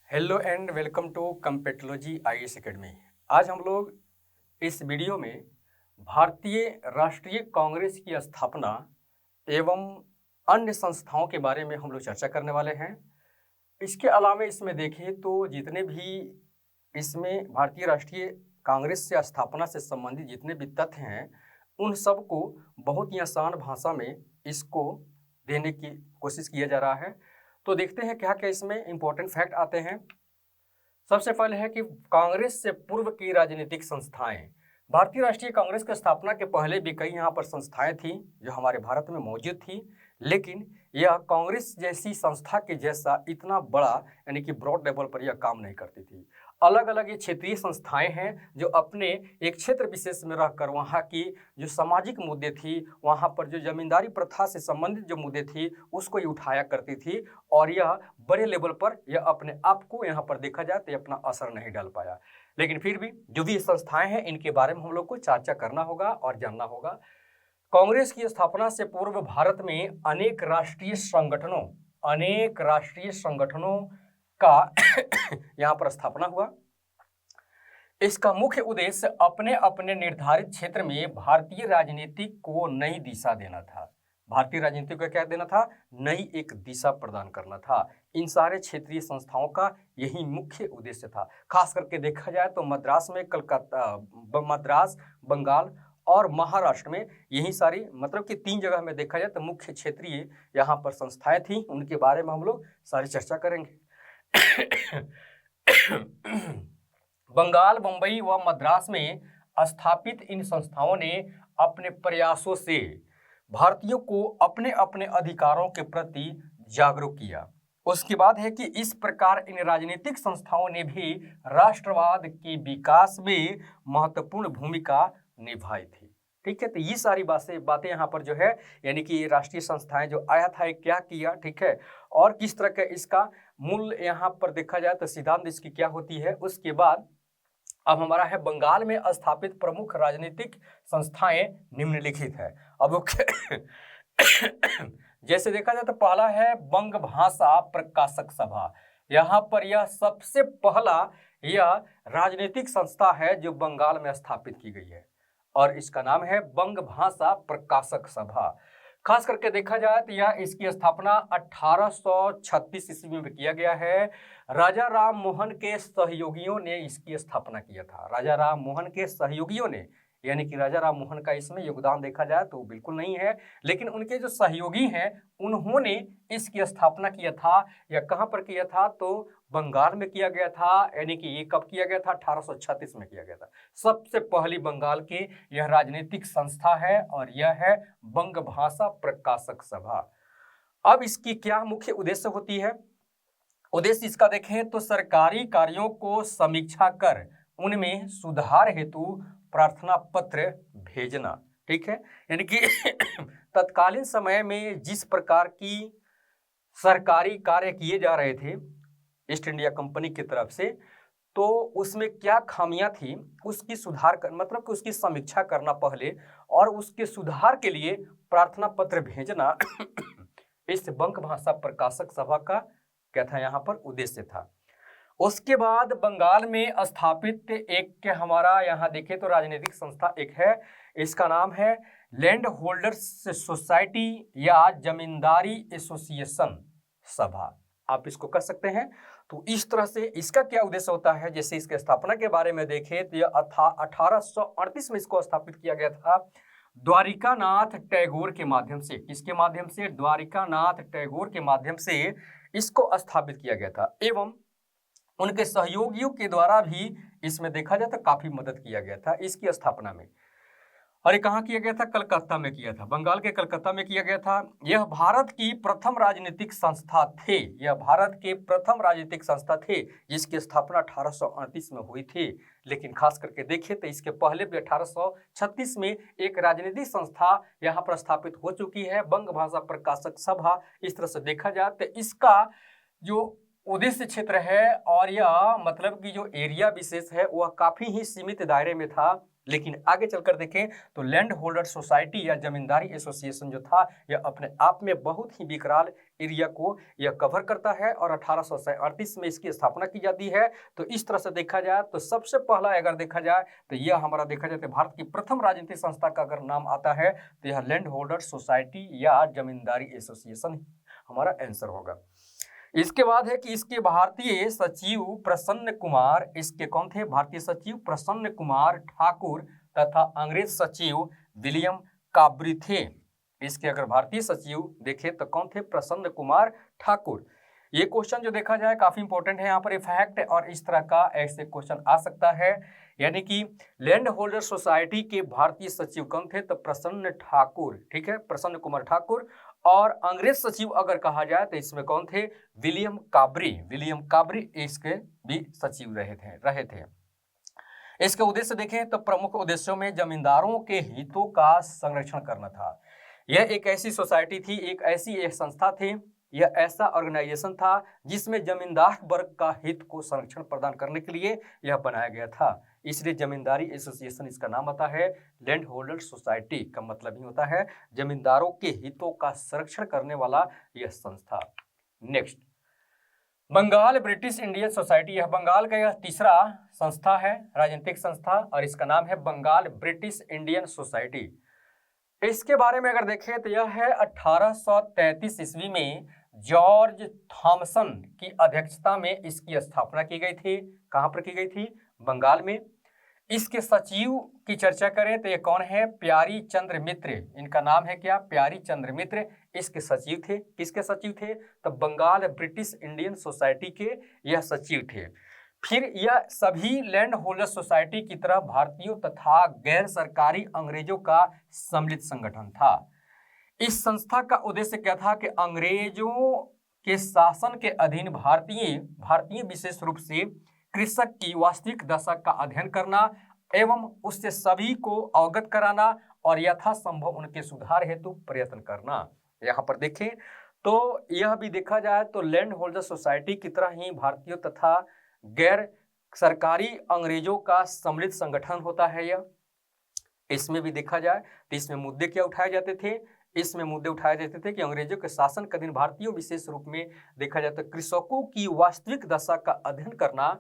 Hello and welcome to Competology IAS academy. आज हम लोग इस वीडियो में भारतीय राष्ट्रीय कांग्रेस की स्थापना एवं अन्य संस्थाओं के बारे में हम लोग चर्चा करने वाले हैं। इसके अलावा इसमें देखें तो जितने भी इसमें भारतीय राष्ट्रीय कांग्रेस से स्थापना से संबंधित जितने भी तथ्य हैं उन सबको बहुत ही आसान भाषा में इसको देने की कोशिश किया जा रहा है। तो देखते हैं क्या क्या इसमें इंपॉर्टेंट फैक्ट आते हैं। सबसे पहले है कि कांग्रेस से पूर्व की राजनीतिक संस्थाएं। भारतीय राष्ट्रीय कांग्रेस की स्थापना के पहले भी कई यहाँ पर संस्थाएं थी जो हमारे भारत में मौजूद थी, लेकिन यह कांग्रेस जैसी संस्था के जैसा इतना बड़ा यानी कि ब्रॉड लेवल पर यह काम नहीं करती थी। अलग अलग ये क्षेत्रीय संस्थाएं हैं जो अपने एक क्षेत्र विशेष में रहकर वहाँ की जो सामाजिक मुद्दे थी, वहाँ पर जो जमींदारी प्रथा से संबंधित जो मुद्दे थी उसको ये उठाया करती थी और यह बड़े लेवल पर यह अपने आप को यहाँ पर देखा जाए तो अपना असर नहीं डाल पाया। लेकिन फिर भी जो भी संस्थाएं हैं इनके बारे में हम लोग को चर्चा करना होगा और जानना होगा। कांग्रेस की स्थापना से पूर्व भारत में अनेक राष्ट्रीय संगठनों का यहाँ पर स्थापना हुआ। इसका मुख्य उद्देश्य अपने अपने निर्धारित क्षेत्र में भारतीय राजनीति को नई दिशा देना था। भारतीय राजनीति को क्या देना था? नई एक दिशा प्रदान करना था। इन सारे क्षेत्रीय संस्थाओं का यही मुख्य उद्देश्य था। खास करके देखा जाए तो मद्रास में मद्रास, बंगाल और महाराष्ट्र में यही सारी मतलब कि 3 जगह में देखा जाए तो मुख्य क्षेत्रीय यहाँ पर संस्थाएं थी। उनके बारे में हम लोग सारी चर्चा करेंगे। बंगाल, बंबई व मद्रास में स्थापित इन संस्थाओं ने अपने प्रयासों से भारतीयों को अपने अपने अधिकारों के प्रति जागरूक किया। उसके बाद है कि इस प्रकार इन राजनीतिक संस्थाओं ने भी राष्ट्रवाद के विकास में महत्वपूर्ण भूमिका निभाई थी। ठीक है, तो ये सारी बातें यहाँ पर जो है यानी कि राष्ट्रीय संस्थाएं जो आया था क्या किया, ठीक है, और किस तरह का इसका मूल यहाँ पर देखा जाए तो सिद्धांत इसकी क्या होती है। उसके बाद अब हमारा है बंगाल में स्थापित प्रमुख राजनीतिक संस्थाएं निम्नलिखित है। अब जैसे देखा जाए तो पहला है बंग भाषा प्रकाशक सभा। यहाँ पर यह सबसे पहला यह राजनीतिक संस्था है जो बंगाल में स्थापित की गई है और इसका नाम है बंग भाषा प्रकाशक सभा। खास करके देखा जाए तो यह इसकी स्थापना 1836 ईस्वी में किया गया है। राजा राम मोहन के सहयोगियों ने इसकी स्थापना किया था। राजा राम मोहन के सहयोगियों ने यानी कि राजा राम मोहन का इसमें योगदान देखा जाए तो बिल्कुल नहीं है, लेकिन उनके जो सहयोगी हैं उन्होंने इसकी स्थापना किया था। या कहाँ पर किया था? तो बंगाल में किया गया था। यानी कि ये कब किया गया था? 1836 में किया गया था। सबसे पहली बंगाल की यह राजनीतिक संस्था है और यह है बंग भाषा प्रकाशक सभा। अब इसकी क्या मुख्य उद्देश्य होती है? उद्देश्य इसका देखें तो सरकारी कार्यों को समीक्षा कर उनमें सुधार हेतु प्रार्थना पत्र भेजना। ठीक है, यानी कि तत्कालीन समय में जिस प्रकार की सरकारी कार्य किए जा रहे थे ईस्ट इंडिया कंपनी की तरफ से, तो उसमें क्या खामियां थी उसकी सुधार कर मतलब कि उसकी समीक्षा करना पहले और उसके सुधार के लिए प्रार्थना पत्र भेजना इस बंग भाषा प्रकाशक सभा का क्या था यहाँ पर उद्देश्य था। उसके बाद बंगाल में स्थापित एक के हमारा यहाँ देखें तो राजनीतिक संस्था एक है, इसका नाम है लैंड होल्डर्स सोसाइटी या जमींदारी एसोसिएशन सभा, आप इसको कर सकते हैं। तो इस तरह से इसका क्या उद्देश्य होता है, जैसे इसके स्थापना के बारे में देखें तो यह 1838 में इसको स्थापित किया गया था द्वारिकानाथ टैगोर के माध्यम से। किसके माध्यम से? द्वारिकानाथ टैगोर के माध्यम से इसको स्थापित किया गया था एवं उनके सहयोगियों के द्वारा भी इसमें देखा जाए तो काफी मदद किया गया था इसकी स्थापना में। और ये कहाँ किया गया था? कलकत्ता में किया था, बंगाल के कलकत्ता में किया गया था। यह भारत की प्रथम राजनीतिक संस्था थे जिसकी स्थापना 1838 में हुई थी। लेकिन खास करके देखें तो इसके पहले भी 1836 में एक राजनीतिक संस्था यहाँ पर स्थापित हो चुकी है, बंग भाषा प्रकाशक सभा। इस तरह से देखा जाए तो इसका जो उद्देश्य क्षेत्र है और यह मतलब कि जो एरिया विशेष है वह काफी ही सीमित दायरे में था लेकिन आगे चलकर देखें तो लैंड होल्डर सोसाइटी या जमींदारी एसोसिएशन जो था यह अपने आप में बहुत ही विकराल एरिया को यह कवर करता है और 1838 में इसकी स्थापना की जाती है। तो इस तरह से देखा जाए तो सबसे पहला अगर देखा जाए तो यह हमारा देखा जाए तो भारत की प्रथम राजनीतिक संस्था का अगर नाम आता है तो यह लैंड होल्डर सोसाइटी या जमींदारी एसोसिएशन हमारा आंसर होगा। इसके बाद है कि इसके भारतीय सचिव प्रसन्न कुमार, इसके कौन थे? भारतीय सचिव प्रसन्न कुमार ठाकुर तथा अंग्रेज सचिव विलियम काबरी थे। इसके अगर भारतीय सचिव देखें तो कौन थे? प्रसन्न कुमार ठाकुर। ये क्वेश्चन जो देखा जाए काफी इंपॉर्टेंट है, यहाँ पर फैक्ट और इस तरह का ऐसे क्वेश्चन आ सकता है। यानी कि लैंड होल्डर सोसाइटी के भारतीय सचिव कौन थे? तो प्रसन्न ठाकुर, ठीक है, प्रसन्न कुमार ठाकुर। और अंग्रेज सचिव अगर कहा जाए तो इसमें कौन थे? विलियम काबरी, विलियम काबरी इसके भी सचिव रहे थे। इसके उद्देश्य देखें तो प्रमुख उद्देश्यों में जमींदारों के हितों का संरक्षण करना था। यह एक ऐसी सोसाइटी थी, एक ऐसी संस्था थी, यह ऐसा ऑर्गेनाइजेशन था जिसमें जमींदार वर्ग का हित को संरक्षण प्रदान करने के लिए यह बनाया गया था। इसलिए जमींदारी एसोसिएशन इसका नाम आता है। लैंड होल्डर सोसाइटी का मतलब ही होता है जमींदारों के हितों का संरक्षण करने वाला यह संस्था। Next, Bengal British Indian society. यह बंगाल का यह तीसरा संस्था है, राजनीतिक संस्था, और इसका नाम है बंगाल ब्रिटिश इंडियन सोसाइटी। इसके बारे में अगर देखें तो यह है 1833 ईस्वी में जॉर्ज थॉमसन की अध्यक्षता में इसकी स्थापना की गई थी। कहां पर की गई थी? बंगाल में। इसके सचिव की चर्चा करें तो ये कौन है? प्यारी चंद्र मित्र। इनका नाम है क्या? प्यारी चंद्र मित्र इसके सचिव थे। किसके सचिव थे? तो बंगाल ब्रिटिश इंडियन सोसाइटी के यह सचिव थे। फिर यह सभी लैंड होल्डर सोसाइटी की तरह भारतीयों तथा गैर सरकारी अंग्रेजों का सम्मिलित संगठन था। इस संस्था का उद्देश्य क्या था कि अंग्रेजों के शासन के अधीन भारतीय विशेष रूप से कृषक की वास्तविक दशा का अध्ययन करना एवं उससे सभी को अवगत कराना और यथासंभव उनके सुधार हेतु प्रयत्न करना। यहाँ पर देखें तो यह भी देखा जाए तो लैंड होल्डर सोसाइटी की तरह ही भारतीयों तथा गैर सरकारी अंग्रेजों का सम्मिलित संगठन होता है यह। इसमें भी देखा जाए तो इसमें मुद्दे क्या उठाए जाते थे? इसमें मुद्दे उठाए जाते थे कि अंग्रेजों के शासन के अधीन भारतीयों विशेष रूप में देखा जाए तो कृषकों की वास्तविक दशा का अध्ययन करना,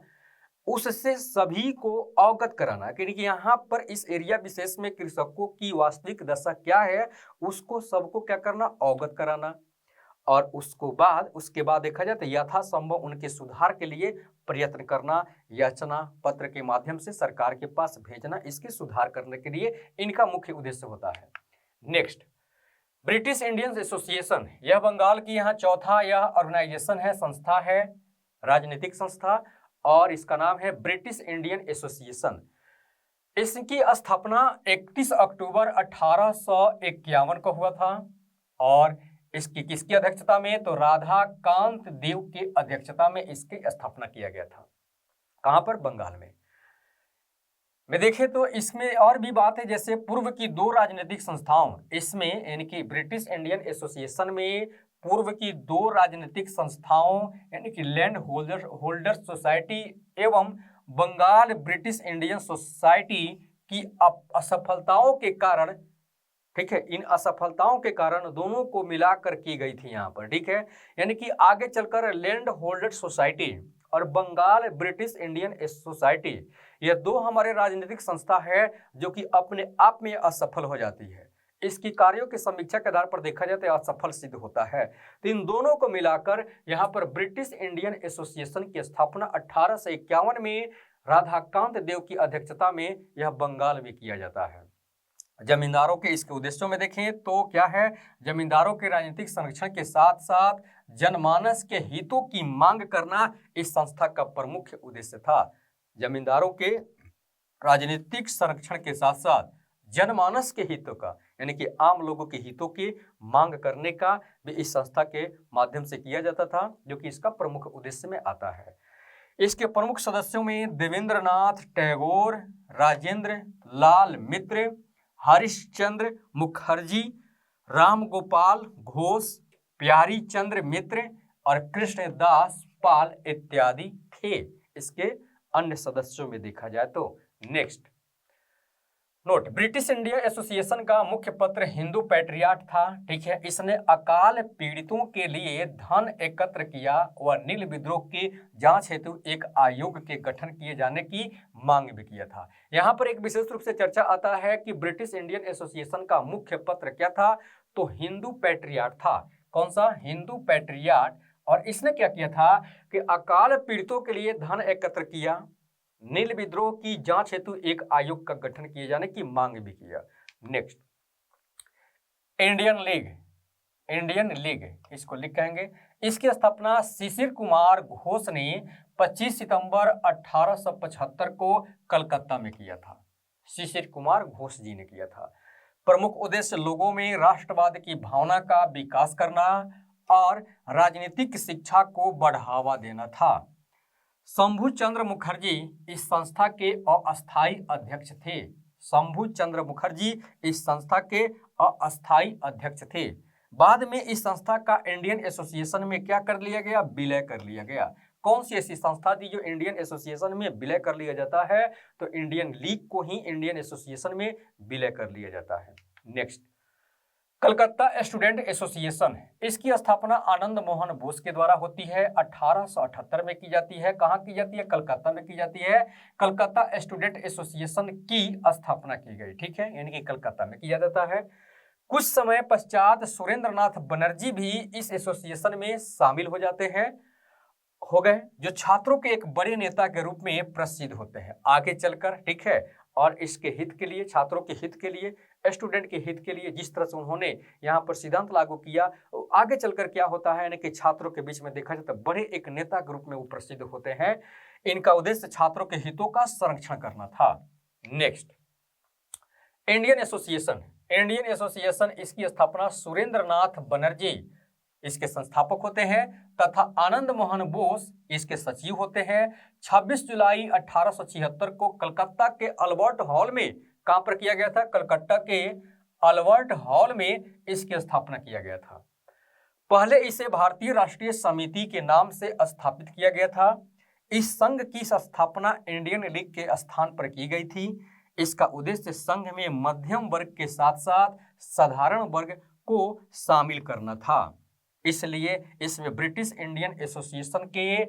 उससे सभी को अवगत कराना, क्योंकि यहाँ पर इस एरिया विशेष में कृषकों की वास्तविक दशा क्या है उसको सबको क्या करना? अवगत कराना। और उसके बाद देखा जाए तो यथासंभव उनके सुधार के लिए प्रयत्न करना, याचना पत्र के माध्यम से सरकार के पास भेजना, इसके सुधार करने के लिए इनका मुख्य उद्देश्य होता है। Next, British Indian association. यह बंगाल की यहाँ चौथा यह ऑर्गेनाइजेशन है, संस्था है, राजनीतिक संस्था, और इसका नाम है ब्रिटिश इंडियन एसोसिएशन। इसकी स्थापना 31 अक्टूबर 1851 को हुआ था और इसकी किसकी अध्यक्षता में? तो राधा कांत देव की अध्यक्षता में इसकी स्थापना किया गया था। कहां पर? बंगाल में देखें तो इसमें और भी बात है, जैसे पूर्व की दो राजनीतिक संस्थाओं, इसमें यानी कि ब्रिटिश इंडियन एसोसिएशन में पूर्व की दो राजनीतिक संस्थाओं यानी कि लैंड होल्डर सोसाइटी एवं बंगाल ब्रिटिश इंडियन सोसाइटी की असफलताओं के कारण, ठीक है, इन असफलताओं के कारण दोनों को मिलाकर की गई थी यहाँ पर, ठीक है। यानी कि आगे चलकर लैंड होल्डर सोसाइटी और बंगाल ब्रिटिश इंडियन सोसाइटी, ये दो हमारे राजनीतिक संस्था है जो कि अपने आप में असफल हो जाती है। इसकी कार्यों की समीक्षा के आधार पर देखा जाए तो असफल सिद्ध होता है। तो इन दोनों को मिलाकर यहाँ पर ब्रिटिश इंडियन एसोसिएशन की स्थापना 1851 में राधाकांत देव की अध्यक्षता में यह बंगाल में किया जाता है। जमींदारों के इसके उद्देश्यों में देखें तो क्या है? जमींदारों के राजनीतिक संरक्षण के साथ साथ जनमानस के हितों की मांग करना इस संस्था का प्रमुख उद्देश्य था। जमींदारों के राजनीतिक संरक्षण के साथ साथ जनमानस के हितों का यानी कि आम लोगों के हितों की मांग करने का भी इस संस्था के माध्यम से किया जाता था, जो कि इसका प्रमुख उद्देश्य में आता है। इसके प्रमुख सदस्यों में देवेंद्रनाथ टैगोर, राजेंद्र लाल मित्र, हरिश्चंद्र मुखर्जी, राम गोपाल घोष, प्यारी चंद्र मित्र और कृष्णदास पाल इत्यादि थे इसके अन्य सदस्यों में देखा जाए तो। Next, note, British Indian association का मुख्य पत्र हिंदू पैट्रियाट था। ठीक है, इसने अकाल पीड़ितों के लिए धन एकत्र किया व नील विद्रोह की जांच हेतु एक आयोग के गठन किए जाने की मांग भी किया था। यहाँ पर एक विशेष रूप से चर्चा आता है कि ब्रिटिश इंडियन एसोसिएशन का मुख्य पत्र क्या था, तो हिंदू पैट्रियाट था। कौन सा? हिंदू पैट्रियाट। और इसने क्या किया था कि अकाल पीड़ितों के लिए धन एकत्र किया, नील विद्रोह की जांच हेतु एक आयोग का गठन किए जाने की मांग भी किया। Next, Indian league. Indian league इसको लिख कहेंगे। इसकी स्थापना शिशिर कुमार घोष ने 25 सितंबर 1875 को कलकत्ता में किया था। शिशिर कुमार घोष जी ने किया था। प्रमुख उद्देश्य लोगों में राष्ट्रवाद की भावना का विकास करना और राजनीतिक शिक्षा को बढ़ावा देना था। शंभू चंद्र मुखर्जी इस संस्था के अस्थायी अध्यक्ष थे। शंभू चंद्र मुखर्जी इस संस्था के अस्थायी अध्यक्ष थे। बाद में इस संस्था का इंडियन एसोसिएशन में क्या कर लिया गया? विलय कर लिया गया। कौन सी ऐसी संस्था थी जो इंडियन एसोसिएशन में विलय कर लिया जाता है? तो इंडियन लीग को ही इंडियन एसोसिएशन में विलय कर लिया जाता है। Next, Calcutta student association. इसकी स्थापना आनंद मोहन बोस के द्वारा होती है। 1878 में की जाती है। कहाँ की जाती है? कलकत्ता में की जाती है। कलकत्ता स्टूडेंट एसोसिएशन की स्थापना की गई। ठीक है, यानी कि कलकत्ता में किया जाता है। कुछ समय पश्चात सुरेंद्रनाथ बनर्जी भी इस एसोसिएशन में शामिल हो जाते हैं, हो गए, जो छात्रों के एक बड़े नेता के रूप में प्रसिद्ध होते हैं आगे चलकर। ठीक है, और इसके हित के लिए, छात्रों के हित के लिए, स्टूडेंट के हित के लिए जिस तरह से उन्होंने यहाँ पर सिद्धांत लागू किया, आगे चलकर क्या होता है, यानी कि छात्रों के बीच में देखा जाए तो बड़े एक नेता के रूप में वो प्रसिद्ध होते हैं। इनका उद्देश्य छात्रों के हितों का संरक्षण करना था। Next, Indian association. Indian association, इसकी स्थापना सुरेंद्रनाथ बनर्जी इसके संस्थापक होते हैं तथा आनंद मोहन बोस इसके सचिव होते हैं। 26 जुलाई 1876 को कलकत्ता के अल्बर्ट हॉल में, कहां पर किया गया था? कलकत्ता के अल्बर्ट हॉल में इसकी स्थापना किया गया था। पहले इसे भारतीय राष्ट्रीय समिति के नाम से स्थापित किया गया था। इस संघ की स्थापना इंडियन लीग के स्थान पर की गई थी। इसका उद्देश्य संघ में मध्यम वर्ग के साथ साथ साधारण वर्ग को शामिल करना था। इसलिए इसमें ब्रिटिश इंडियन एसोसिएशन के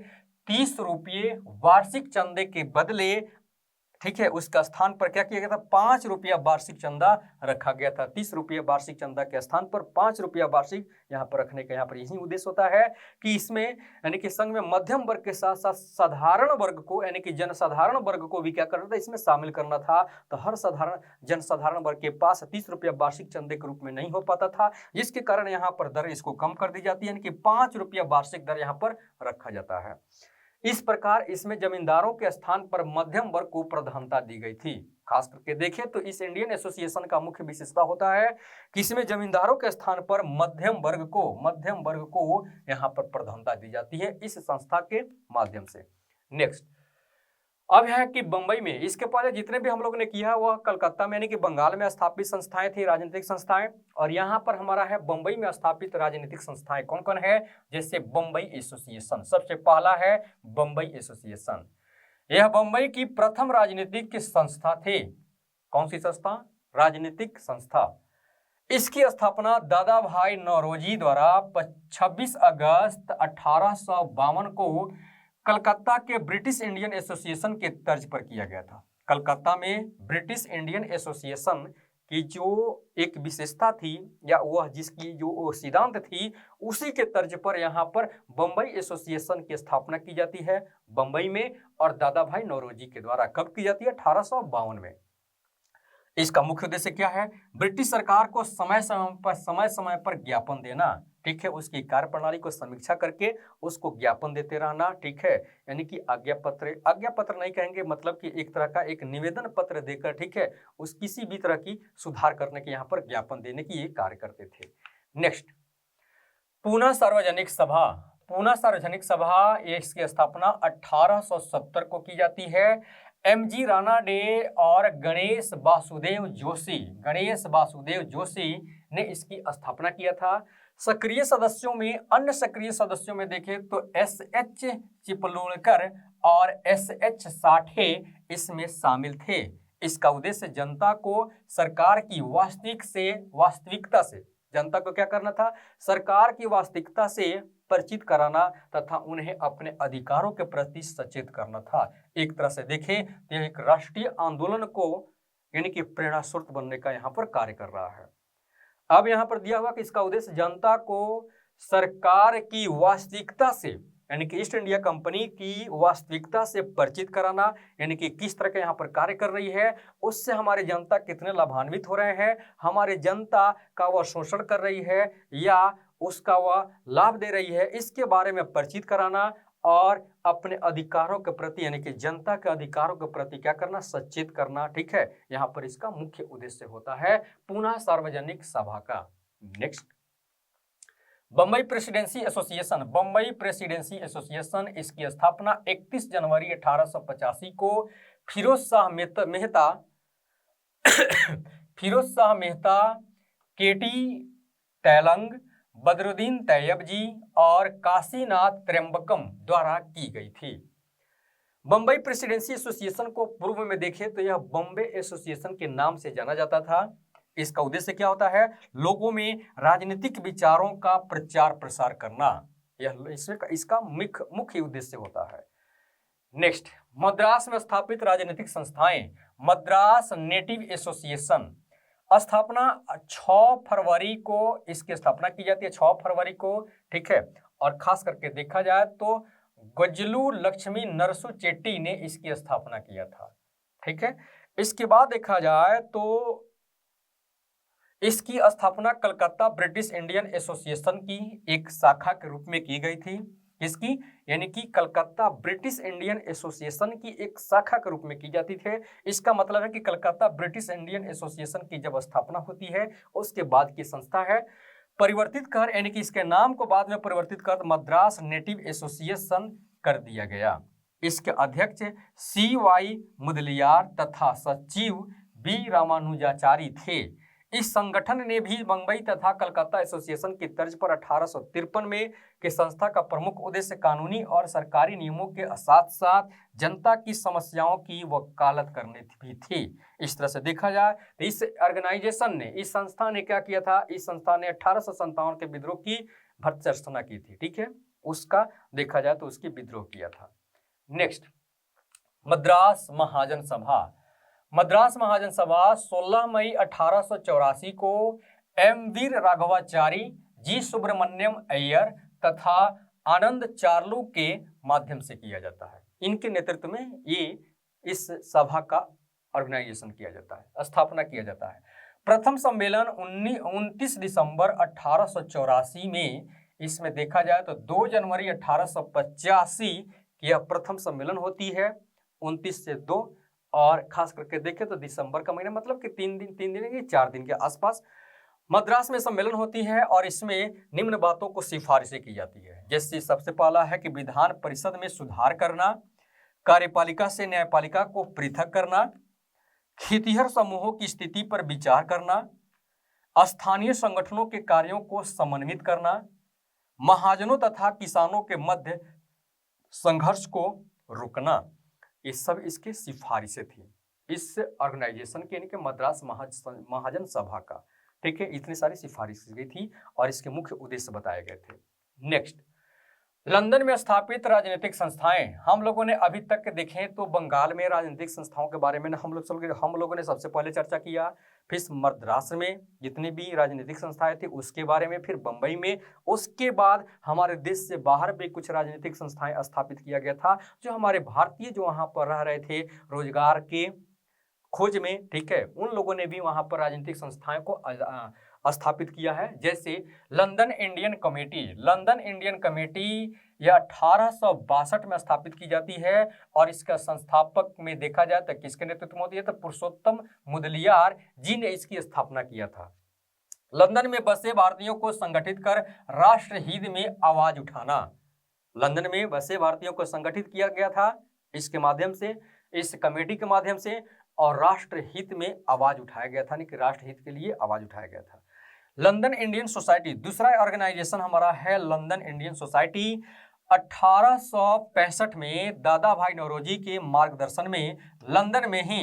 30 रुपये वार्षिक चंदे के बदले, ठीक है, उसका स्थान पर क्या किया गया था? 5 रुपया वार्षिक चंदा रखा गया था। 30 रुपये वार्षिक चंदा के स्थान पर 5 रुपया वार्षिक यहाँ पर रखने का यहाँ पर यही उद्देश्य होता है कि इसमें, यानी कि संघ में मध्यम वर्ग के साथ साथ साधारण वर्ग को, यानी कि जनसाधारण वर्ग को भी क्या करना था? इसमें शामिल करना था। तो हर जनसाधारण वर्ग के पास 30 रुपया वार्षिक चंदे के रूप में नहीं हो पाता था, जिसके कारण यहाँ पर दर इसको कम कर दी जाती है, यानी कि 5 रुपया वार्षिक दर यहाँ पर रखा जाता है। इस प्रकार इसमें जमींदारों के स्थान पर मध्यम वर्ग को प्रधानता दी गई थी। खास करके देखें तो इस इंडियन एसोसिएशन का मुख्य विशेषता होता है कि इसमें जमींदारों के स्थान पर मध्यम वर्ग को यहाँ पर प्रधानता दी जाती है इस संस्था के माध्यम से। नेक्स्ट, अब है कि बंबई में, इसके पहले जितने भी हम लोग ने किया वह कलकत्ता में, यानी कि बंगाल में स्थापित संस्थाएं थी, राजनीतिक संस्थाएं, और यहाँ पर हमारा है बंबई में स्थापित राजनीतिक संस्थाएं कौन कौन है? जैसे बंबई एसोसिएशन, सबसे पहला है बंबई एसोसिएशन। यह बंबई की प्रथम राजनीतिक संस्था थी। कौन सी संस्था? राजनीतिक संस्था। इसकी स्थापना दादा भाई नौरोजी द्वारा 26 अगस्त 1852 को कलकत्ता के ब्रिटिश इंडियन एसोसिएशन के तर्ज पर किया गया था। कलकत्ता में ब्रिटिश इंडियन एसोसिएशन की जो एक विशेषता थी, या वह जिसकी जो सिद्धांत थी, उसी के तर्ज पर यहाँ पर बंबई एसोसिएशन की स्थापना की जाती है बंबई में, और दादा भाई नौरोजी के द्वारा। कब की जाती है? 1852 में। इसका मुख्य उद्देश्य क्या है? ब्रिटिश सरकार को समय समय पर ज्ञापन देना, ठीक है, उसकी कार्यप्रणाली को समीक्षा करके उसको ज्ञापन देते रहना, ठीक है, यानी कि आज्ञा पत्र नहीं कहेंगे, मतलब कि एक तरह का एक निवेदन पत्र देकर, ठीक है, उस किसी भी तरह की सुधार करने के यहाँ पर ज्ञापन देने की ये कार्य करते थे। नेक्स्ट, पूना सार्वजनिक सभा। पूना सार्वजनिक सभा, इसकी स्थापना 1870 को की जाती है। एम.जी. राणा डे और गणेश वासुदेव जोशी ने इसकी स्थापना किया था। सक्रिय सदस्यों में, अन्य सक्रिय सदस्यों में देखें तो S.H. चिपलूणकर और S.H. साठे इसमें शामिल थे। इसका उद्देश्य जनता को सरकार की वास्तविकता से जनता को क्या करना था, सरकार की वास्तविकता से परिचित कराना तथा उन्हें अपने अधिकारों के प्रति सचेत करना था। एक तरह से देखें तो यह एक राष्ट्रीय आंदोलन को यानी कि प्रेरणा स्रोत बनने का यहाँ पर कार्य कर रहा है। अब यहाँ पर दिया हुआ कि इसका उद्देश्य जनता को सरकार की वास्तविकता से यानी कि ईस्ट इंडिया कंपनी की वास्तविकता से परिचित कराना, यानी कि किस तरह के यहाँ पर कार्य कर रही है, उससे हमारे जनता कितने लाभान्वित हो रहे हैं, हमारे जनता का वह शोषण कर रही है या उसका वह लाभ दे रही है, इसके बारे में परिचित कराना और अपने अधिकारों के प्रति यानी कि जनता के अधिकारों के प्रति क्या करना, सचेत करना। ठीक है, यहाँ पर इसका मुख्य उद्देश्य होता है पुनः सार्वजनिक सभा का। Next, Bombay presidency association. Bombay presidency association, इसकी स्थापना 31 जनवरी 1885 को फिरोज शाह मेहता, केटी तैलंग, बदरुद्दीन तैयब जी और काशीनाथ त्र्यंबकम द्वारा की गई थी। बम्बई प्रेसिडेंसी एसोसिएशन को पूर्व में देखें तो यह बॉम्बे एसोसिएशन के नाम से जाना जाता था। इसका उद्देश्य क्या होता है, लोगों में राजनीतिक विचारों का प्रचार प्रसार करना, यह इसका मुख्य उद्देश्य होता है। नेक्स्ट, मद्रास में स्थापित राजनीतिक संस्थाएं। मद्रास नेटिव एसोसिएशन, स्थापना 6 फरवरी को इसकी स्थापना की जाती है, 6 फरवरी को। ठीक है, और खास करके देखा जाए तो गजलू लक्ष्मी नरसू चेट्टी ने इसकी स्थापना किया था। ठीक है, इसके बाद देखा जाए तो इसकी स्थापना कलकत्ता ब्रिटिश इंडियन एसोसिएशन की एक शाखा के रूप में की गई थी। इसकी यानी कि कलकत्ता ब्रिटिश इंडियन एसोसिएशन की एक शाखा के रूप में की जाती थी। इसका मतलब है कि कलकत्ता ब्रिटिश इंडियन एसोसिएशन की जब स्थापना होती है उसके बाद की संस्था है। परिवर्तित कर यानी कि इसके नाम को बाद में परिवर्तित कर मद्रास नेटिव एसोसिएशन कर दिया गया। इसके अध्यक्ष CY मुदलियार तथा सचिव B रामानुजाचारी थे। इस संगठन ने भी बम्बई तथा कलकत्ता एसोसिएशन की तर्ज पर 1853 में के संस्था का प्रमुख उद्देश्य कानूनी और सरकारी नियमों के साथ साथ जनता की समस्याओं की वकालत करने भी थी। इस तरह से देखा जाए तो इस ऑर्गेनाइजेशन ने, इस संस्था ने क्या किया था, इस संस्था ने 1857 के विद्रोह की भर्त्सना की थी। ठीक है, उसका देखा जाए तो उसकी विद्रोह किया था। नेक्स्ट, मद्रास महाजन सभा। मद्रास महाजन सभा 16 मई 1884 को M वीर राघवाचारी, G सुब्रमण्यम अय्यर तथा आनंद चार्लू के माध्यम से किया जाता है। इनके नेतृत्व में ये इस सभा का ऑर्गेनाइजेशन किया जाता है, स्थापना किया जाता है। प्रथम सम्मेलन 29 दिसंबर 1884 में, इसमें देखा जाए तो 2 जनवरी 1885 की यह प्रथम सम्मेलन होती है, 29 से 2, और खास करके देखें तो दिसंबर का महीना, मतलब कि 3 दिन 4 दिन के आसपास मद्रास में सम्मेलन होती है। और इसमें निम्न बातों को सिफारिशें की जाती है, जैसे सबसे पहला है कि विधान परिषद में सुधार करना, कार्यपालिका से न्यायपालिका को पृथक करना, खेतिहर समूहों की स्थिति पर विचार करना, स्थानीय संगठनों के कार्यों को समन्वित करना, महाजनों तथा किसानों के मध्य संघर्ष को रोकना। ये सब इसके सिफारिशें थी इस ऑर्गेनाइजेशन के, यानी कि मद्रास महाजन सभा का। ठीक है, इतनी सारी सिफारिशें की थी और इसके मुख्य उद्देश्य बताए गए थे। नेक्स्ट, लंदन में स्थापित राजनीतिक संस्थाएं। हम लोगों ने अभी तक देखें तो बंगाल में राजनीतिक संस्थाओं के बारे में हम लोगों ने सबसे पहले चर्चा किया, फिर मद्रास में जितनी भी राजनीतिक संस्थाएं थी उसके बारे में, फिर बंबई में, उसके बाद हमारे देश से बाहर भी कुछ राजनीतिक संस्थाएं स्थापित किया गया था, जो हमारे भारतीय जो वहाँ पर रह रहे थे रोजगार के खोज में। ठीक है, उन लोगों ने भी वहाँ पर राजनीतिक संस्थाएं को स्थापित किया है, जैसे London Indian committee. London Indian committee यह 1862 में स्थापित की जाती है और इसका संस्थापक में देखा जाए तो किसके नेतृत्व में होती है, तो पुरुषोत्तम मुदलियार जी ने इसकी स्थापना किया था। लंदन में बसे भारतीयों को संगठित कर राष्ट्रहित में आवाज उठाना। लंदन में बसे भारतीयों को संगठित किया गया था इसके माध्यम से, इस कमेटी के माध्यम से, और राष्ट्रहित में आवाज उठाया गया था, यानी कि राष्ट्रहित के लिए आवाज उठाया गया था। लंदन इंडियन सोसाइटी, दूसरा ऑर्गेनाइजेशन हमारा है लंदन इंडियन सोसाइटी। 1865 में दादा भाई नौरोजी के मार्गदर्शन में लंदन में ही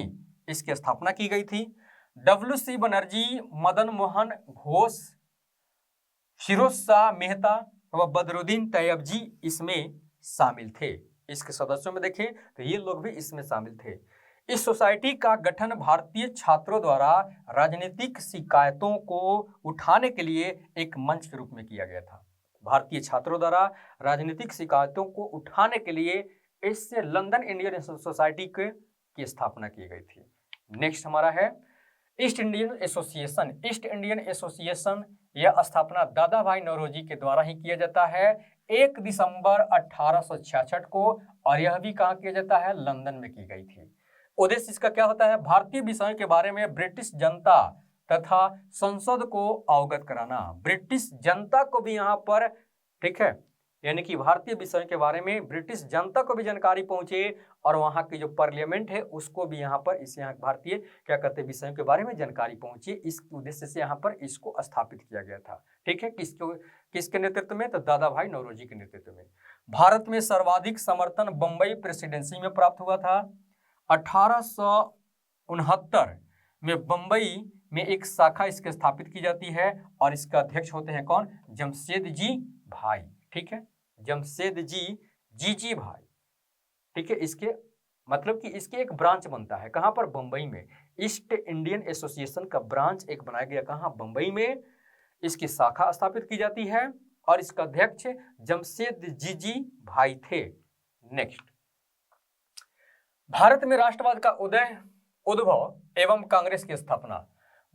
इसकी स्थापना की गई थी। WC बनर्जी, मदन मोहन घोष, फिरोज शाह मेहता व बदरुद्दीन तैयबजी इसमें शामिल थे। इसके सदस्यों में देखें तो ये लोग भी इसमें शामिल थे। इस सोसाइटी का गठन भारतीय छात्रों द्वारा राजनीतिक शिकायतों को उठाने के लिए एक मंच के रूप में किया गया था। भारतीय छात्रों द्वारा राजनीतिक शिकायतों को उठाने के लिए इससे लंदन इंडियन सोसाइटी की स्थापना की गई थी। नेक्स्ट हमारा है east Indian association. East Indian association यह स्थापना दादा भाई नौरोजी के द्वारा ही किया जाता है 1 दिसंबर 1866 को, और यह भी कहाँ किया जाता है? लंदन में की गई थी। उद्देश्य इसका क्या होता है? भारतीय विषयों के बारे में ब्रिटिश जनता तथा संसद को अवगत कराना। ब्रिटिश जनता को भी यहाँ पर, ठीक है, यानी कि भारतीय विषयों के बारे में ब्रिटिश जनता को भी जानकारी पहुंचे और वहाँ की जो पार्लियामेंट है उसको भी यहाँ पर इस यहाँ भारतीय क्या कहते हैं विषयों के बारे में जानकारी पहुंचे। इस उद्देश्य से यहाँ पर इसको स्थापित किया गया था। ठीक है, किसके नेतृत्व में? तो दादा भाई नौरोजी के नेतृत्व में। भारत में सर्वाधिक समर्थन बम्बई प्रेसिडेंसी में प्राप्त हुआ था। 1869 में बम्बई में एक शाखा इसके स्थापित की जाती है और इसका अध्यक्ष होते हैं कौन? जमशेद जी भाई। ठीक है, जमशेद जी भाई। ठीक है, इसके मतलब कि इसके एक ब्रांच बनता है कहां पर? बंबई में। ईस्ट इंडियन एसोसिएशन का ब्रांच एक बनाया गया कहां? बंबई में। इसकी शाखा स्थापित की जाती है और इसका अध्यक्ष जमशेद जी भाई थे। नेक्स्ट, भारत में राष्ट्रवाद का उद्भव एवं कांग्रेस की स्थापना।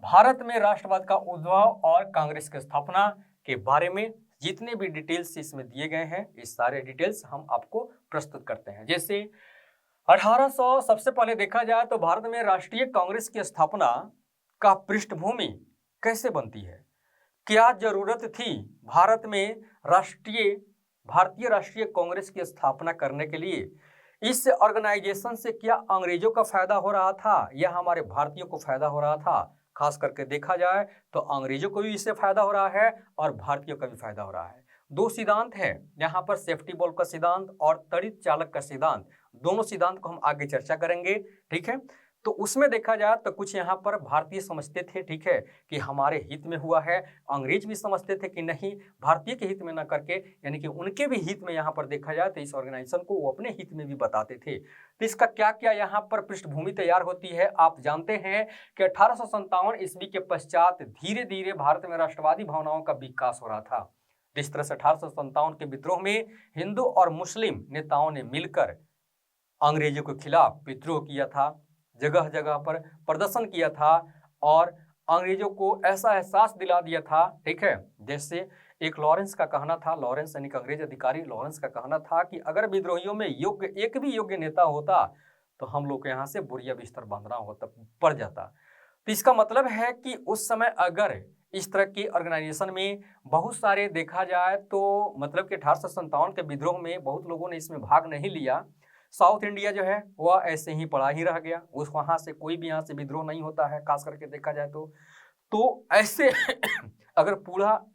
भारत में राष्ट्रवाद का उद्भव और कांग्रेस की स्थापना के बारे में जितने भी डिटेल्स इसमें दिए गए हैं, इस सारे डिटेल्स हम आपको प्रस्तुत करते हैं। जैसे 1800 सबसे पहले देखा जाए तो भारत में राष्ट्रीय कांग्रेस की स्थापना का पृष्ठभूमि कैसे बनती है? क्या जरूरत थी भारत में भारतीय राष्ट्रीय कांग्रेस की स्थापना करने के लिए? इस ऑर्गेनाइजेशन से क्या अंग्रेजों का फायदा हो रहा था या हमारे भारतीयों को फायदा हो रहा था? खास करके देखा जाए तो अंग्रेजों को भी इससे फायदा हो रहा है और भारतीयों का भी फायदा हो रहा है। दो सिद्धांत है यहाँ पर, सेफ्टी बॉल्व का सिद्धांत और त्वरित चालक का सिद्धांत। दोनों सिद्धांत को हम आगे चर्चा करेंगे। ठीक है, तो उसमें देखा जाए तो कुछ यहाँ पर भारतीय समझते थे, ठीक है, कि हमारे हित में हुआ है। अंग्रेज भी समझते थे कि नहीं, भारतीय के हित में न करके, यानी कि उनके भी हित में यहाँ पर देखा जाए तो इस ऑर्गेनाइजेशन को वो अपने हित में भी बताते थे। तो इसका क्या क्या यहाँ पर पृष्ठभूमि तैयार होती है? आप जानते हैं कि 1857 ईस्वी के पश्चात धीरे धीरे भारत में राष्ट्रवादी भावनाओं का विकास हो रहा था। जिस तरह से 1857 के विद्रोह में हिंदू और मुस्लिम नेताओं ने मिलकर अंग्रेजों के खिलाफ विद्रोह किया था, जगह जगह पर प्रदर्शन किया था और अंग्रेजों को ऐसा एहसास दिला दिया था। ठीक है, जैसे एक लॉरेंस का कहना था, लॉरेंस यानी अंग्रेज अधिकारी लॉरेंस का कहना था कि अगर विद्रोहियों में एक भी योग्य नेता होता तो हम लोग को यहाँ से बुरिया बिस्तर बांधना होता पड़ जाता। तो इसका मतलब है कि उस समय अगर इस तरह की ऑर्गेनाइजेशन में बहुत सारे देखा जाए तो मतलब कि 1857 के विद्रोह में बहुत लोगों ने इसमें भाग नहीं लिया। साउथ इंडिया जो है वह ऐसे ही पड़ा ही रह गया, उस वहाँ से कोई भी यहाँ से विद्रोह नहीं होता है खास करके देखा जाए तो ऐसे अगर पूरा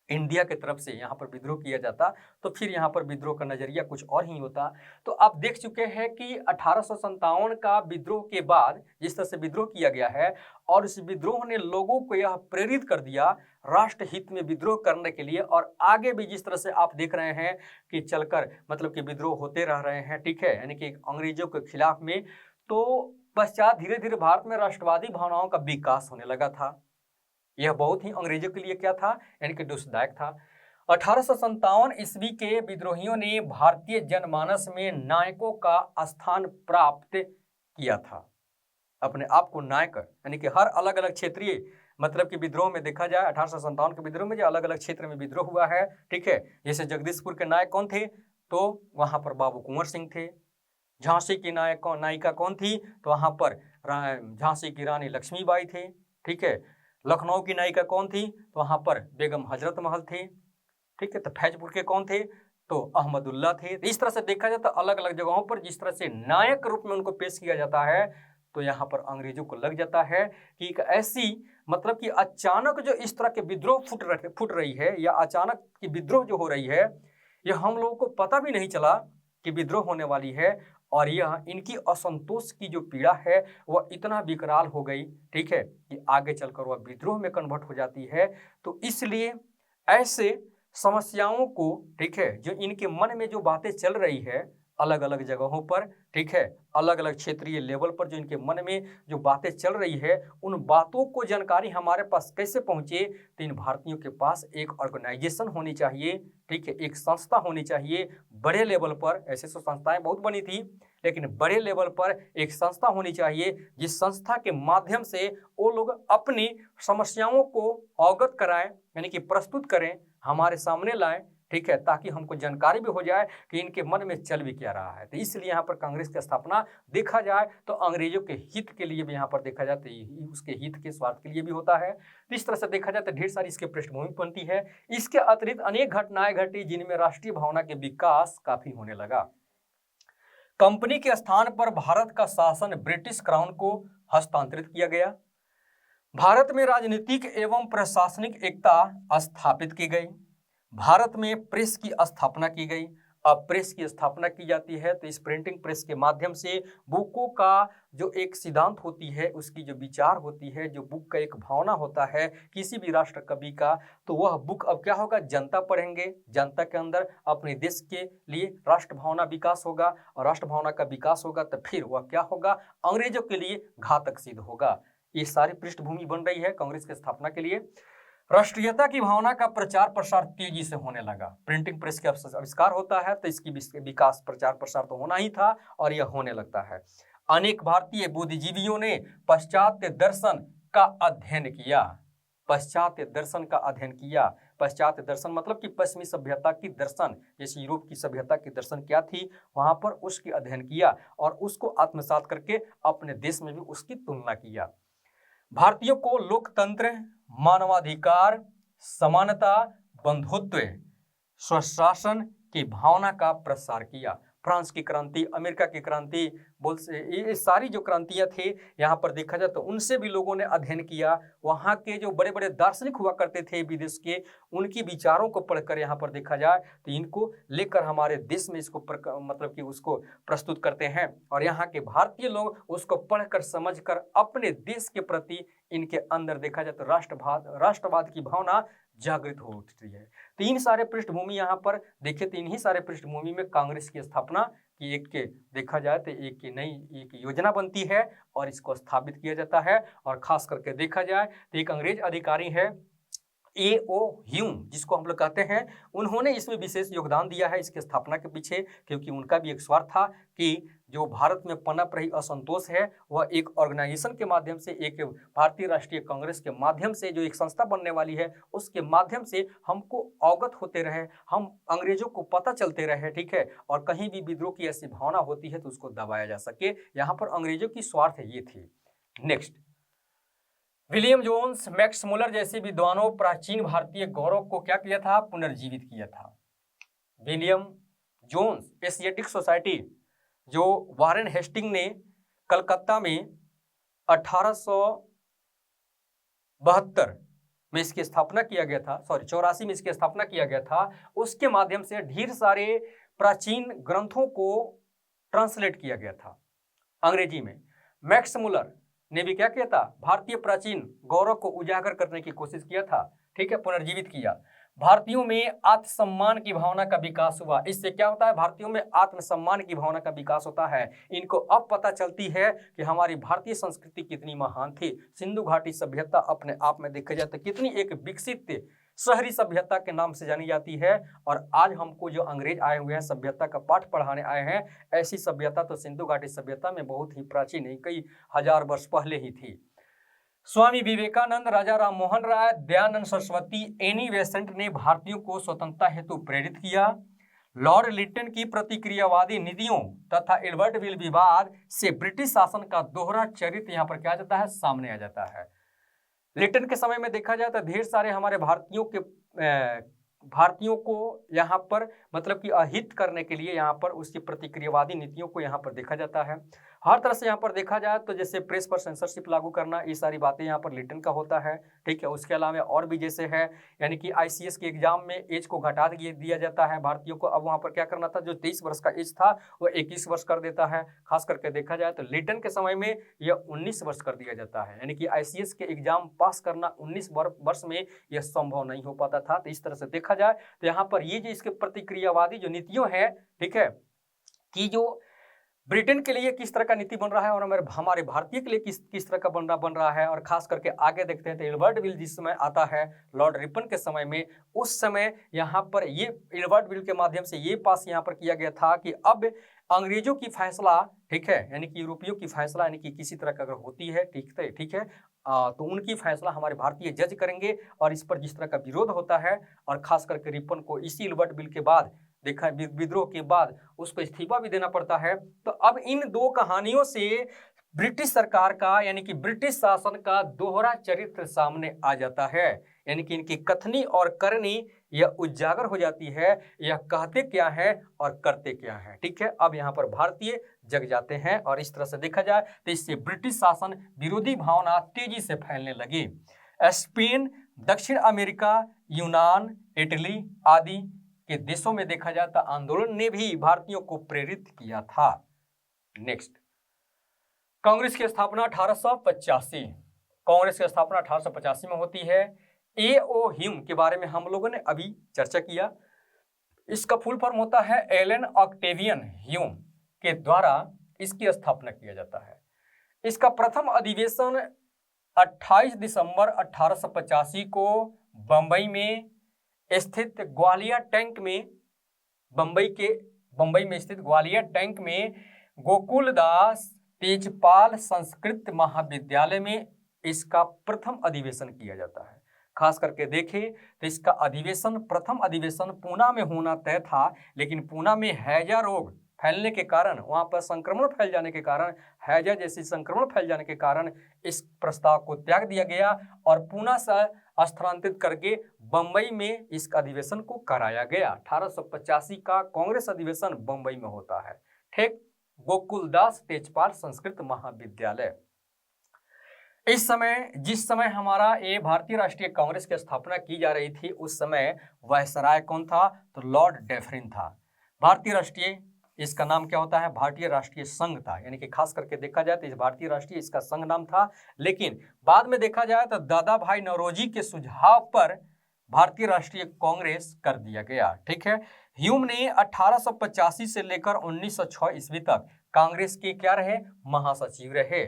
इंडिया की तरफ से यहाँ पर विद्रोह किया जाता तो फिर यहाँ पर विद्रोह का नजरिया कुछ और ही होता। तो आप देख चुके हैं कि 1857 का विद्रोह के बाद जिस तरह से विद्रोह किया गया है और इस विद्रोह ने लोगों को यह प्रेरित कर दिया राष्ट्र हित में विद्रोह करने के लिए, और आगे भी जिस तरह से आप देख रहे हैं कि चलकर मतलब कि विद्रोह होते रह रहे हैं। ठीक है, यानी कि अंग्रेजों के खिलाफ में। तो पश्चात धीरे धीरे भारत में राष्ट्रवादी भावनाओं का विकास होने लगा था। यह बहुत ही अंग्रेजों के लिए क्या था, यानी कि दुष्टदायक था। 1857 ईस्वी के विद्रोहियों ने भारतीय जनमानस में नायकों का स्थान प्राप्त किया था। अपने आप को नायक, यानी कि हर अलग अलग क्षेत्रीय मतलब कि विद्रोह में देखा जाए 1857 के विद्रोह में जो अलग अलग क्षेत्र में विद्रोह हुआ है। ठीक है, जैसे जगदीशपुर के नायक कौन थे? तो वहां पर बाबू कुंवर सिंह थे। झांसी की नायिका कौन थी? तो वहां पर झांसी की रानी लक्ष्मीबाई थे। ठीक है, लखनऊ की नायिका कौन थी? तो वहां पर बेगम हजरत महल थे। ठीक है, तो फैजपुर के कौन थे? तो अहमदुल्ला थे। इस तरह से देखा जाए तो अलग अलग जगहों पर जिस तरह से नायक रूप में उनको पेश किया जाता है तो यहाँ पर अंग्रेजों को लग जाता है कि एक ऐसी मतलब कि अचानक जो इस तरह के विद्रोह फुट रही है या अचानक की विद्रोह जो हो रही है, यह हम लोगों को पता भी नहीं चला कि विद्रोह होने वाली है और यह इनकी असंतोष की जो पीड़ा है वह इतना विकराल हो गई, ठीक है, कि आगे चलकर वह विद्रोह में कन्वर्ट हो जाती है। तो इसलिए ऐसे समस्याओं को, ठीक है, जो इनके मन में जो बातें चल रही है अलग अलग जगहों पर, ठीक है, अलग अलग क्षेत्रीय लेवल पर जो इनके मन में जो बातें चल रही है, उन बातों को जानकारी हमारे पास कैसे पहुंचे? तो इन भारतीयों के पास एक ऑर्गेनाइजेशन होनी चाहिए, ठीक है, एक संस्था होनी चाहिए बड़े लेवल पर। ऐसे तो संस्थाएं बहुत बनी थी, लेकिन बड़े लेवल पर एक संस्था होनी चाहिए जिस संस्था के माध्यम से वो लोग अपनी समस्याओं को अवगत कराएं, यानी कि प्रस्तुत करें, हमारे सामने लाएं, ठीक है, ताकि हमको जानकारी भी हो जाए कि इनके मन में चल भी क्या रहा है। तो इसलिए यहाँ पर कांग्रेस की स्थापना देखा जाए तो अंग्रेजों के हित के लिए भी यहाँ पर देखा जाए तो उसके हित के स्वार्थ के लिए भी होता है। तो इस तरह से देखा जाए तो ढेर सारी इसके पृष्ठभूमि बनती है। इसके अतिरिक्त अनेक घटनाएं घटी जिनमें राष्ट्रीय भावना के विकास काफी होने लगा। कंपनी के स्थान पर भारत का शासन ब्रिटिश क्राउन को हस्तांतरित किया गया। भारत में राजनीतिक एवं प्रशासनिक एकता स्थापित की गई। भारत में प्रेस की स्थापना की गई। अब प्रेस की स्थापना की जाती है तो इस प्रिंटिंग प्रेस के माध्यम से बुकों का जो एक सिद्धांत होती है, उसकी जो विचार होती है, जो बुक का एक भावना होता है किसी भी राष्ट्र कवि का, तो वह बुक अब क्या होगा, जनता पढ़ेंगे, जनता के अंदर अपने देश के लिए राष्ट्र भावना विकास होगा, और राष्ट्र भावना का विकास होगा तो फिर वह क्या होगा, अंग्रेजों के लिए घातक सिद्ध होगा। ये सारी पृष्ठभूमि बन रही है कांग्रेस की स्थापना के लिए। राष्ट्रीयता की भावना का प्रचार प्रसार तेजी से होने लगा। प्रिंटिंग प्रेस का आविष्कार होता है तो इसकी विकास प्रचार प्रसार तो होना ही था और यह होने लगता है। अनेक भारतीय बुद्धिजीवियों ने पाश्चात्य दर्शन का अध्ययन किया। पाश्चात्य दर्शन का अध्ययन किया। पाश्चात्य दर्शन मतलब कि पश्चिमी सभ्यता की दर्शन, जैसे यूरोप की सभ्यता की दर्शन क्या थी वहां पर उसकी अध्ययन किया और उसको आत्मसात करके अपने देश में भी उसकी तुलना किया। भारतीयों को लोकतंत्र, मानवाधिकार, समानता, बंधुत्व, स्वशासन की भावना का प्रसार किया। फ्रांस की क्रांति, अमेरिका की क्रांति, ये सारी जो क्रांतियां थे यहाँ पर देखा जाए तो उनसे भी लोगों ने अध्ययन किया। वहाँ के जो बड़े बड़े दार्शनिक हुआ करते थे विदेश के, उनकी विचारों को पढ़कर यहाँ पर देखा जाए तो इनको लेकर हमारे देश में इसको मतलब कि उसको प्रस्तुत करते हैं और यहाँ के भारतीय लोग उसको पढ़कर समझकर अपने देश के प्रति इनके अंदर देखा जाए तो राष्ट्रवाद की भावना जागृत हो उठती है। तीन सारे पृष्ठभूमि यहाँ पर देखे तो इन्हीं सारे पृष्ठभूमि में कांग्रेस की स्थापना की एक के देखा जाए तो एक की नई एक योजना बनती है और इसको स्थापित किया जाता है। और खास करके देखा जाए तो एक अंग्रेज अधिकारी है A.O. ह्यूम, जिसको हम लोग कहते हैं, उन्होंने इसमें विशेष योगदान दिया है इसके स्थापना के पीछे, क्योंकि उनका भी एक स्वार्थ था कि जो भारत में पनप रही असंतोष है वह एक ऑर्गेनाइजेशन के माध्यम से, एक भारतीय राष्ट्रीय कांग्रेस के माध्यम से जो एक संस्था बनने वाली है उसके माध्यम से हमको अवगत होते रहे, हम अंग्रेजों को पता चलते रहे, ठीक है, और कहीं भी विद्रोह की ऐसी भावना होती है तो उसको दबाया जा सके। यहाँ पर अंग्रेजों की स्वार्थ ये थी। Next, William Jones, Max Muller जैसे विद्वानों प्राचीन भारतीय गौरव को क्या किया था, पुनर्जीवित किया था। विलियम जोन्स एशियाटिक सोसाइटी जो वारेन हेस्टिंग ने कलकत्ता में 1872 में इसकी स्थापना किया गया था, 84 में इसकी स्थापना किया गया था, उसके माध्यम से ढेर सारे प्राचीन ग्रंथों को ट्रांसलेट किया गया था अंग्रेजी में। मैक्स मुलर ने भी क्या किया था, भारतीय प्राचीन गौरव को उजागर करने की कोशिश किया था, ठीक है, पुनर्जीवित किया। भारतीयों में आत्मसम्मान की भावना का विकास हुआ। इससे क्या होता है, भारतीयों में आत्मसम्मान की भावना का विकास होता है। इनको अब पता चलती है कि हमारी भारतीय संस्कृति कितनी महान थी। सिंधु घाटी सभ्यता अपने आप में देखा जाए तो कितनी एक विकसित शहरी सभ्यता के नाम से जानी जाती है, और आज हमको जो अंग्रेज आए हुए हैं सभ्यता का पाठ पढ़ाने आए हैं, ऐसी सभ्यता तो सिंधु घाटी सभ्यता में बहुत ही प्राचीन है, कई हजार वर्ष पहले ही थी। स्वामी विवेकानंद, राजा राम मोहन राय, दयानंद सरस्वती, एनी बेसेंट ने भारतीयों को स्वतंत्रता हेतु प्रेरित किया। लॉर्ड लिटन की प्रतिक्रियावादी नीतियों तथा एल्बर्ट विल विवाद से ब्रिटिश शासन का दोहरा चरित्र यहाँ पर क्या जाता है, सामने आ जाता है। लिटन के समय में देखा जाए तो ढेर सारे हमारे भारतीयों को यहाँ पर मतलब कि अहित करने के लिए यहाँ पर उसकी प्रतिक्रियावादी नीतियों को यहाँ पर देखा जाता है। हर तरह से यहाँ पर देखा जाए तो जैसे प्रेस पर सेंसरशिप लागू करना, ये सारी बातें यहाँ पर लिटन का होता है, ठीक है। उसके अलावा और भी जैसे है, यानी कि आईसीएस के एग्जाम में एज को घटा दिया जाता है भारतीयों को। अब वहाँ पर क्या करना था, जो 23 वर्ष का एज था वो 21 वर्ष कर देता है। खास करके देखा जाए तो लिटन के समय में यह 19 वर्ष कर दिया जाता है, यानी कि आईसीएस के एग्जाम पास करना 19 वर्ष में यह संभव नहीं हो पाता था। तो इस तरह से देखा जाए तो यहाँ पर ये जो इसके प्रतिक्रियावादी जो नीतियों है, ठीक है, कि जो ब्रिटेन के लिए किस तरह का नीति बन रहा है और हमारे भारतीय के लिए किस तरह का बन रहा है। और खास करके आगे देखते हैं तो एडवर्ड विल जिस समय आता है लॉर्ड रिपन के समय में, उस समय यहाँ पर ये एडवर्ड विल के माध्यम से ये पास यहाँ पर किया गया था कि अब अंग्रेजों की फैसला, ठीक है, यानी कि यूरोपियों की फैसला, यानी कि किसी तरह का अगर होती है, ठीक है, तो उनकी फैसला हमारे भारतीय जज करेंगे। और इस पर जिस तरह का विरोध होता है, और खास करके रिपन को इसी एडवर्ड विल के बाद देखा, विद्रोह के बाद उसको इस्तीफा भी देना पड़ता है। तो अब इन दो कहानियों से ब्रिटिश सरकार का, यानी कि ब्रिटिश शासन का दोहरा चरित्र सामने आ जाता है, यानी कि इनकी कथनी और करनी यह उजागर हो जाती है, यह कहते क्या है और करते क्या है, ठीक है। अब यहाँ पर भारतीय जग जाते हैं और इस तरह से देखा जाए तो इससे ब्रिटिश शासन विरोधी भावना तेजी से फैलने लगी। स्पेन, दक्षिण अमेरिका, यूनान, इटली आदि के देशों में देखा जाए तो आंदोलन ने भी भारतीयों को प्रेरित किया था। नेक्स्ट, कांग्रेस की स्थापना 1885। कांग्रेस की स्थापना 1885 में होती है। A.O. ह्यूम के बारे में हम लोगों ने अभी चर्चा किया। इसका फुल फॉर्म होता है एलन ऑक्टेवियन ह्यूम के द्वारा इसकी स्थापना किया जाता है। इसका प्रथम अधिवेशन 28 दिसंबर 1885 को बंबई में स्थित ग्वालियर टैंक में, बंबई में स्थित ग्वालियर टैंक में गोकुलदास तेजपाल संस्कृत महाविद्यालय में इसका प्रथम अधिवेशन किया जाता है। खास करके देखें तो इसका अधिवेशन, प्रथम अधिवेशन पूना में होना तय था, लेकिन पूना में हैजा रोग फैलने के कारण, वहाँ पर संक्रमण फैल जाने के कारण, हैजा जैसी संक्रमण फैल जाने के कारण इस प्रस्ताव को त्याग दिया गया और पूना से स्थानांतरित करके बंबई में इस अधिवेशन को कराया गया। 1885 का कांग्रेस अधिवेशन बंबई में होता है, ठीक। गोकुलदास तेजपाल संस्कृत महाविद्यालय। इस समय, जिस समय हमारा ये भारतीय राष्ट्रीय कांग्रेस की स्थापना की जा रही थी, उस समय वायसराय कौन था, तो लॉर्ड डैफरिन था। भारतीय राष्ट्रीय, इसका नाम क्या होता है, भारतीय राष्ट्रीय संघ था, यानी कि खास करके देखा जाए तो इस भारतीय राष्ट्रीय इसका संघ नाम था। लेकिन बाद में देखा जाए तो दादा भाई नौरोजी के सुझाव पर भारतीय राष्ट्रीय कांग्रेस कर दिया गया, ठीक है। ह्यूम ने 1885 से लेकर 1906 ईस्वी तक कांग्रेस के क्या रहे, महासचिव रहे।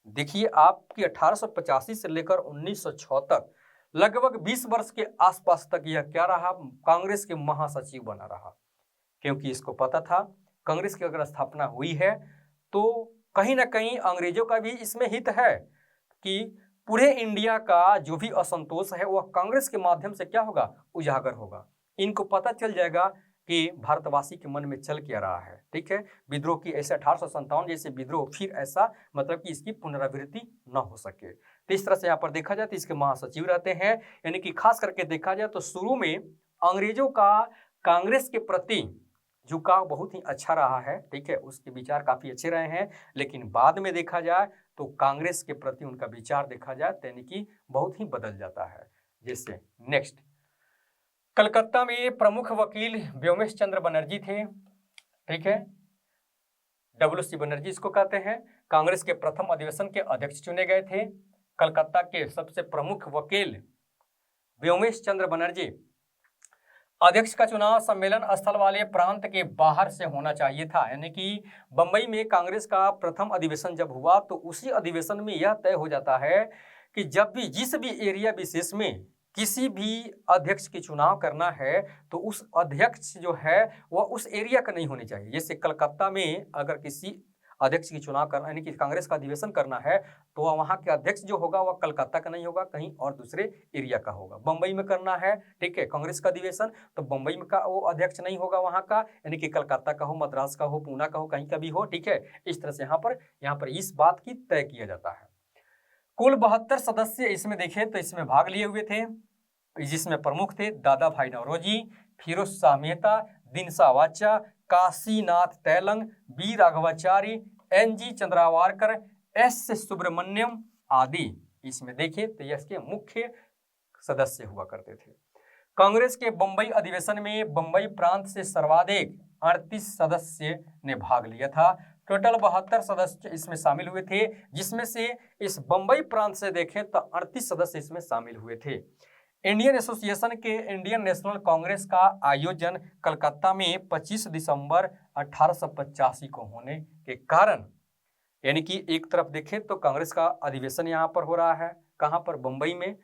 देखिए आपकी 1885 से लेकर 1906 तक लगभग 20 वर्ष के आसपास तक यह क्या रहा, कांग्रेस के महासचिव बना रहा, क्योंकि इसको पता था कांग्रेस की अगर स्थापना हुई है तो कहीं ना कहीं अंग्रेजों का भी इसमें हित है कि पूरे इंडिया का जो भी असंतोष है वह कांग्रेस के माध्यम से क्या होगा, उजागर होगा। इनको पता चल जाएगा कि भारतवासी के मन में चल क्या रहा है, ठीक है। विद्रोह की ऐसे 1857 जैसे विद्रोह फिर ऐसा, मतलब कि इसकी पुनरावृत्ति न हो सके। तो इस तरह से यहाँ पर देखा जाए तो इसके महासचिव रहते हैं, यानी कि खास करके देखा जाए तो शुरू में अंग्रेजों का कांग्रेस के प्रति झुकाव बहुत ही अच्छा रहा है, ठीक है, उसके विचार काफी अच्छे रहे हैं। लेकिन बाद में देखा जाए तो कांग्रेस के प्रति उनका विचार देखा जाए यानी कि बहुत ही बदल जाता है। जैसे नेक्स्ट, कलकत्ता में प्रमुख वकील व्योमेश चंद्र बनर्जी थे, ठीक है, WC बनर्जी इसको कहते हैं। कांग्रेस के प्रथम अधिवेशन के अध्यक्ष चुने गए थे। कलकत्ता के सबसे प्रमुख वकील व्योमेश चंद्र बनर्जी। अध्यक्ष का चुनाव सम्मेलन स्थल वाले प्रांत के बाहर से होना चाहिए था, यानी कि बंबई में कांग्रेस का प्रथम अधिवेशन जब हुआ तो उसी अधिवेशन में यह तय हो जाता है कि जब भी जिस भी एरिया विशेष में किसी भी अध्यक्ष की चुनाव करना है तो उस अध्यक्ष जो है वह उस एरिया का नहीं होनी चाहिए। जैसे कलकत्ता में अगर किसी अध्यक्ष की चुनाव करना, यानी कि कांग्रेस का अधिवेशन करना है तो वहाँ के अध्यक्ष जो होगा वह कलकत्ता का नहीं होगा, कहीं और दूसरे एरिया का होगा। बंबई में करना है, ठीक है, कांग्रेस का अधिवेशन, तो बंबई में का वो अध्यक्ष नहीं होगा वहाँ का, यानी कि कलकत्ता का हो, मद्रास का हो, पूना का हो, कहीं का भी हो, ठीक है। इस तरह से यहाँ पर इस बात की तय किया जाता है। कुल 72 सदस्य इसमें देखें तो इसमें भाग लिए हुए थे, जिसमें प्रमुख थे दादा भाई Naoroji, Firoz Shah Mehta, Dinshaw Wacha, Kashinath Telang, B Raghavachari, NG Chandavarkar, S Subramaniam आदि इसमें देखिए तो ये इसके मुख्य सदस्य हुआ करते थे। कांग्रेस के बंबई अधिवेशन में बंबई प्रांत से सर्वाधिक 38 सदस्य ने भाग लिया था। टोटल 72 सदस्य इसमें शामिल हुए थे, जिसमें से इस बंबई प्रांत से देखें तो 38 सदस्य इसमें शामिल हुए थे। इंडियन एसोसिएशन के इंडियन नेशनल कांग्रेस का आयोजन कलकत्ता में 25 दिसंबर 1885 को होने के कारण, यानी कि एक तरफ देखें तो कांग्रेस का अधिवेशन यहाँ पर हो रहा है, कहाँ पर, बंबई में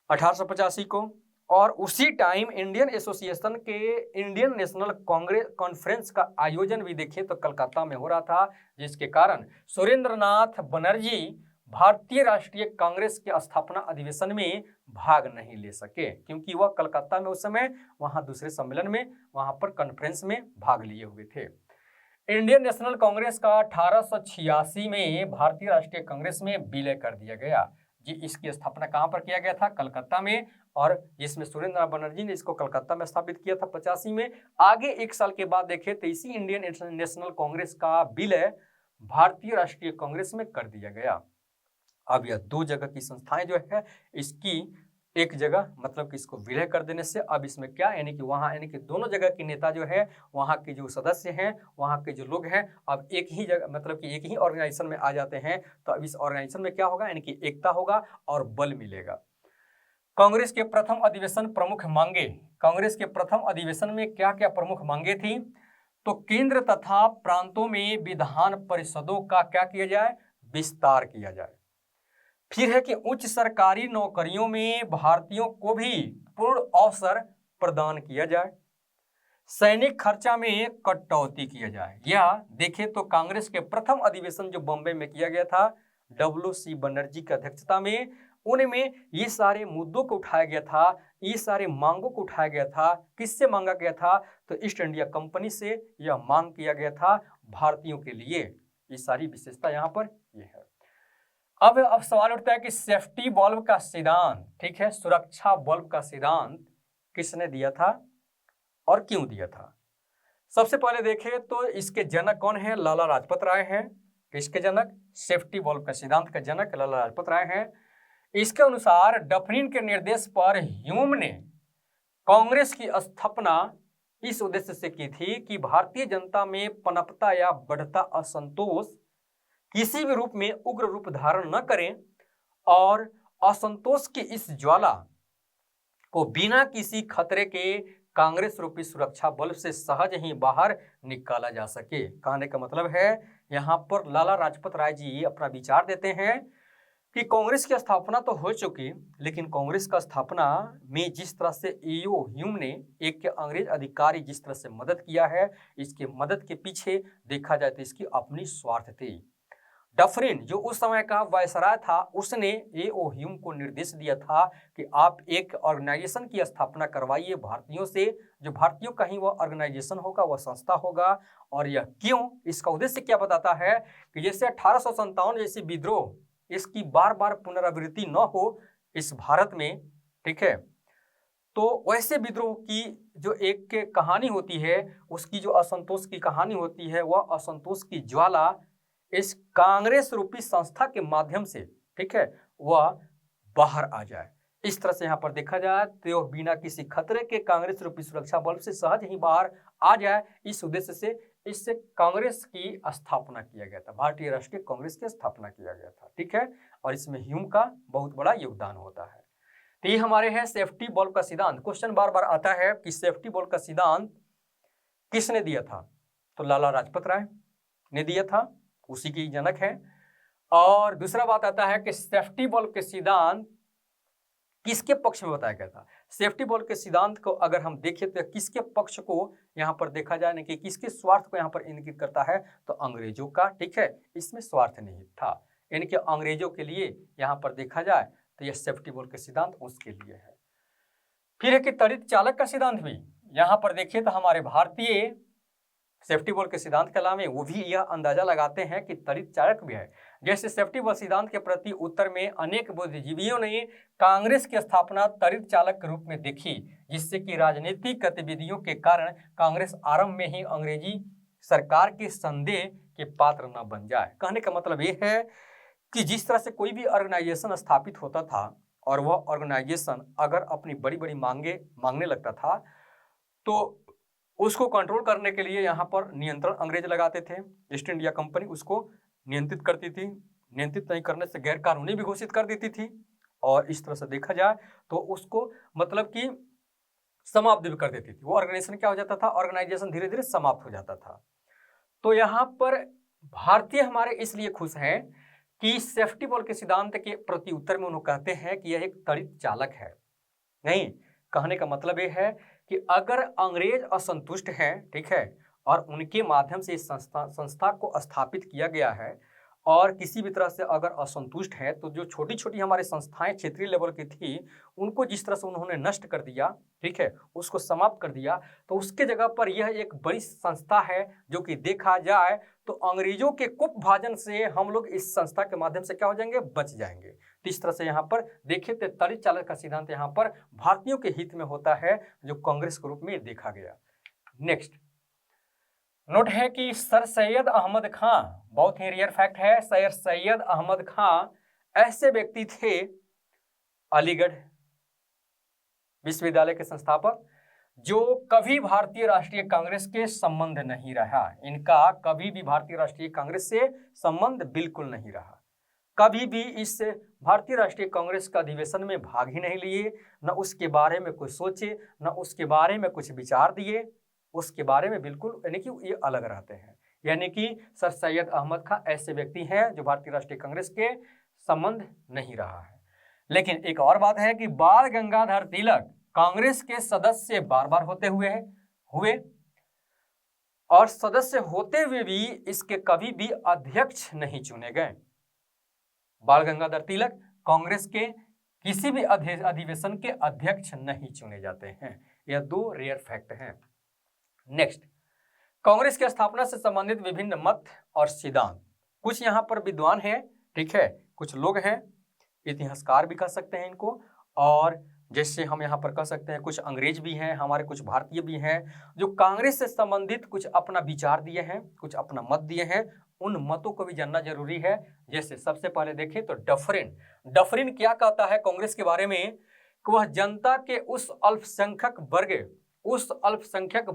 1885 को, और उसी टाइम इंडियन एसोसिएशन के इंडियन नेशनल कांग्रेस कॉन्फ्रेंस का आयोजन भी देखें तो कलकत्ता में हो रहा था, जिसके कारण सुरेंद्रनाथ बनर्जी भारतीय राष्ट्रीय कांग्रेस के स्थापना अधिवेशन में भाग नहीं ले सके, क्योंकि वह कलकत्ता में उस समय वहां दूसरे सम्मेलन में वहां पर कॉन्फ्रेंस में भाग लिए हुए थे। इंडियन नेशनल कांग्रेस का 1886 में भारतीय राष्ट्रीय कांग्रेस में विलय कर दिया गया। जी, इसकी स्थापना कहां पर किया गया था? कलकत्ता में, और जिसमें सुरेंद्रनाथ बनर्जी ने इसको कलकत्ता में स्थापित किया था 85 में। आगे एक साल के बाद देखें तो इसी इंडियन नेशनल कांग्रेस का विलय भारतीय राष्ट्रीय कांग्रेस में कर दिया गया। अब यह दो जगह की संस्थाएं जो है, इसकी एक जगह मतलब कि इसको विलय कर देने से अब इसमें क्या, यानी कि वहां, यानी कि दोनों जगह के नेता जो है, वहां के जो सदस्य हैं, वहां के जो लोग हैं, अब एक ही जगह मतलब कि एक ही ऑर्गेनाइजेशन में आ जाते हैं। तो अब इस ऑर्गेनाइजेशन में क्या होगा, यानी कि एकता होगा और बल मिलेगा। कांग्रेस के प्रथम अधिवेशन प्रमुख मांगे। कांग्रेस के प्रथम अधिवेशन में क्या क्या प्रमुख मांगे थी? तो केंद्र तथा प्रांतों में विधान परिषदों का क्या किया जाए? विस्तार किया जाए। फिर है कि उच्च सरकारी नौकरियों में भारतीयों को भी पूर्ण अवसर प्रदान किया जाए। सैनिक खर्चा में कटौती किया जाए। या देखें तो कांग्रेस के प्रथम अधिवेशन जो बॉम्बे में किया गया था WC बनर्जी की अध्यक्षता में, उनमें ये सारे मुद्दों को उठाया गया था, ये सारे मांगों को उठाया गया था। किससे मांगा गया था? तो ईस्ट इंडिया कंपनी से यह मांग किया गया था भारतीयों के लिए। ये सारी विशेषता यहाँ पर ये है। अब सवाल उठता है कि सेफ्टी बल्ब का सिद्धांत, ठीक है, सुरक्षा बल्ब का सिद्धांत किसने दिया था और क्यों दिया था? सबसे पहले देखें तो इसके जनक कौन है? लाला लाजपत राय हैं। किसके जनक? सेफ्टी बल्ब का सिद्धांत का जनक लाला लाजपत राय हैं। इसके अनुसार डफरिन के निर्देश पर ह्यूम ने कांग्रेस की स्थापना इस उद्देश्य से की थी कि भारतीय जनता में पनपता या बढ़ता असंतोष किसी भी रूप में उग्र रूप धारण न करें और असंतोष की इस ज्वाला को बिना किसी खतरे के कांग्रेस रूपी सुरक्षा बल्ब से सहज ही बाहर निकाला जा सके। कहने का मतलब है यहाँ पर लाला लाजपत राय जी अपना विचार देते हैं कि कांग्रेस की स्थापना तो हो चुकी, लेकिन कांग्रेस का स्थापना में जिस तरह से E.O. ह्यूम ने, एक के अंग्रेज अधिकारी, जिस तरह से मदद किया है, इसके मदद के पीछे देखा जाए तो इसकी अपनी स्वार्थ थी। डफरिन जो उस समय का वायसराय था, उसने E.O. ह्यूम को निर्देश दिया था कि आप एक ऑर्गेनाइजेशन की स्थापना करवाइए भारतीयों से, जो भारतीयों का ही वह ऑर्गेनाइजेशन होगा, वह संस्था होगा। और यह क्यों? इसका उद्देश्य क्या बताता है कि जैसे 1857 जैसी विद्रोह, इसकी बार बार पुनरावृत्ति न हो इस भारत में, ठीक है, तो वैसे विद्रोह की जो एक कहानी होती है, उसकी जो असंतोष की कहानी होती है, वह असंतोष की ज्वाला इस कांग्रेस रूपी संस्था के माध्यम से, ठीक है, वह बाहर आ जाए। इस तरह से यहाँ पर देखा जाए तो बिना किसी खतरे के कांग्रेस रूपी सुरक्षा बल से सहज ही बाहर आ जाए, इस उद्देश्य से इससे कांग्रेस की स्थापना किया गया था, भारतीय राष्ट्रीय कांग्रेस की स्थापना किया गया था, ठीक है। और इसमें ह्यूम का बहुत बड़ा योगदान होता है। तो ये हमारे है सेफ्टी बल्ब का सिद्धांत। क्वेश्चन बार बार आता है कि सेफ्टी बल्ब का सिद्धांत किसने दिया था? तो लाला लाजपत राय ने दिया था, उसी की जनक है। और दूसरा बात आता है कि सेफ्टी बल्ब के सिद्धांत किसके पक्ष में बताया गया था? सेफ्टी बल्ब के सिद्धांत को अगर हम देखें तो किसके पक्ष को यहाँ पर देखा जाए, कि किसके स्वार्थ को यहाँ पर इंगित करता है? तो अंग्रेजों का, ठीक है, इसमें स्वार्थ नहीं था, यानी कि अंग्रेजों के लिए यहाँ पर देखा जाए तो यह सेफ्टी बल्ब के सिद्धांत उसके लिए है। फिर है कि त्वरित चालक का सिद्धांत भी यहाँ पर देखिए तो हमारे भारतीय सेफ्टी बल्ब के सिद्धांत के अलावा वो भी यह अंदाजा लगाते हैं कि त्वरित चालक भी है। जैसे सेफ्टी बल्ब सिद्धांत के प्रति उत्तर में अनेक बुद्धिजीवियों ने कांग्रेस की स्थापना त्वरित चालक के रूप में देखी, जिससे कि राजनीतिक गतिविधियों के कारण कांग्रेस आरंभ में ही अंग्रेजी सरकार के संदेह के पात्र न बन जाए। कहने का मतलब ये है कि जिस तरह से कोई भी ऑर्गेनाइजेशन स्थापित होता था और वह ऑर्गेनाइजेशन अगर अपनी बड़ी बड़ी मांगने लगता था तो उसको कंट्रोल करने के लिए यहाँ पर नियंत्रण अंग्रेज लगाते थे। ईस्ट इंडिया कंपनी उसको नियंत्रित करती थी, नियंत्रित नहीं करने से गैर कानूनी भी घोषित कर देती थी और इस तरह से देखा जाए तो उसको मतलब कि समाप्त भी कर देती थी। वो ऑर्गेनाइजेशन क्या हो जाता था, ऑर्गेनाइजेशन धीरे धीरे समाप्त हो जाता था। तो यहाँ पर भारतीय हमारे इसलिए खुश हैं कि सेफ्टी वॉल्व के सिद्धांत के प्रति उत्तर में उन्होंने कहते हैं कि यह एक त्वरित चालक है। नहीं, कहने का मतलब यह है कि अगर अंग्रेज असंतुष्ट हैं, ठीक है, और उनके माध्यम से इस संस्था को स्थापित किया गया है और किसी भी तरह से अगर असंतुष्ट है तो जो छोटी छोटी हमारी संस्थाएं क्षेत्रीय लेवल की थी उनको जिस तरह से उन्होंने नष्ट कर दिया, ठीक है, उसको समाप्त कर दिया, तो उसके जगह पर यह एक बड़ी संस्था है जो कि देखा जाए तो अंग्रेजों के कुपभाजन से हम लोग इस संस्था के माध्यम से क्या हो जाएंगे, बच जाएंगे। तो इस तरह से यहाँ पर देखिए तो त्वरित चालक का सिद्धांत यहाँ पर भारतीयों के हित में होता है जो कांग्रेस के रूप में देखा गया। नेक्स्ट नोट है कि सर सैयद अहमद खां, बहुत ही रेयर फैक्ट है, सर सैयद अहमद खां ऐसे व्यक्ति थे अलीगढ़ विश्वविद्यालय के संस्थापक जो कभी भारतीय राष्ट्रीय कांग्रेस के संबंध नहीं रहा। इनका कभी भी भारतीय राष्ट्रीय कांग्रेस से संबंध बिल्कुल नहीं रहा, कभी भी इस भारतीय राष्ट्रीय कांग्रेस का अधिवेशन में भाग ही नहीं लिए, न उसके बारे में कुछ सोचे, न उसके बारे में कुछ विचार दिए, उसके बारे में बिल्कुल, यानी कि ये अलग रहते हैं। यानी कि सर सैयद अहमद खां ऐसे व्यक्ति हैं जो भारतीय राष्ट्रीय कांग्रेस के संबंध नहीं रहा है। लेकिन एक और बात है कि बाल गंगाधर तिलक कांग्रेस के सदस्य बार बार होते हुए और सदस्य होते हुए भी इसके कभी भी अध्यक्ष नहीं चुने गए। बाल गंगाधर तिलक कांग्रेस के किसी भी अधिवेशन के अध्यक्ष नहीं चुने जाते हैं। यह दो रेयर फैक्ट हैं। नेक्स्ट, कांग्रेस की स्थापना से संबंधित विभिन्न मत और सिद्धांत। कुछ यहाँ पर विद्वान हैं, ठीक है, कुछ लोग हैं, इतिहासकार भी कह सकते हैं इनको, और जैसे हम यहाँ पर कह सकते हैं कुछ अंग्रेज भी हैं, हमारे कुछ भारतीय भी हैं जो कांग्रेस से संबंधित कुछ अपना विचार दिए हैं, कुछ अपना मत दिए हैं। उन मतों को भी जानना जरूरी है। जैसे सबसे पहले देखें तो डफरिन क्या कहता है कांग्रेस के बारे में कि वह जनता के उस अल्पसंख्यक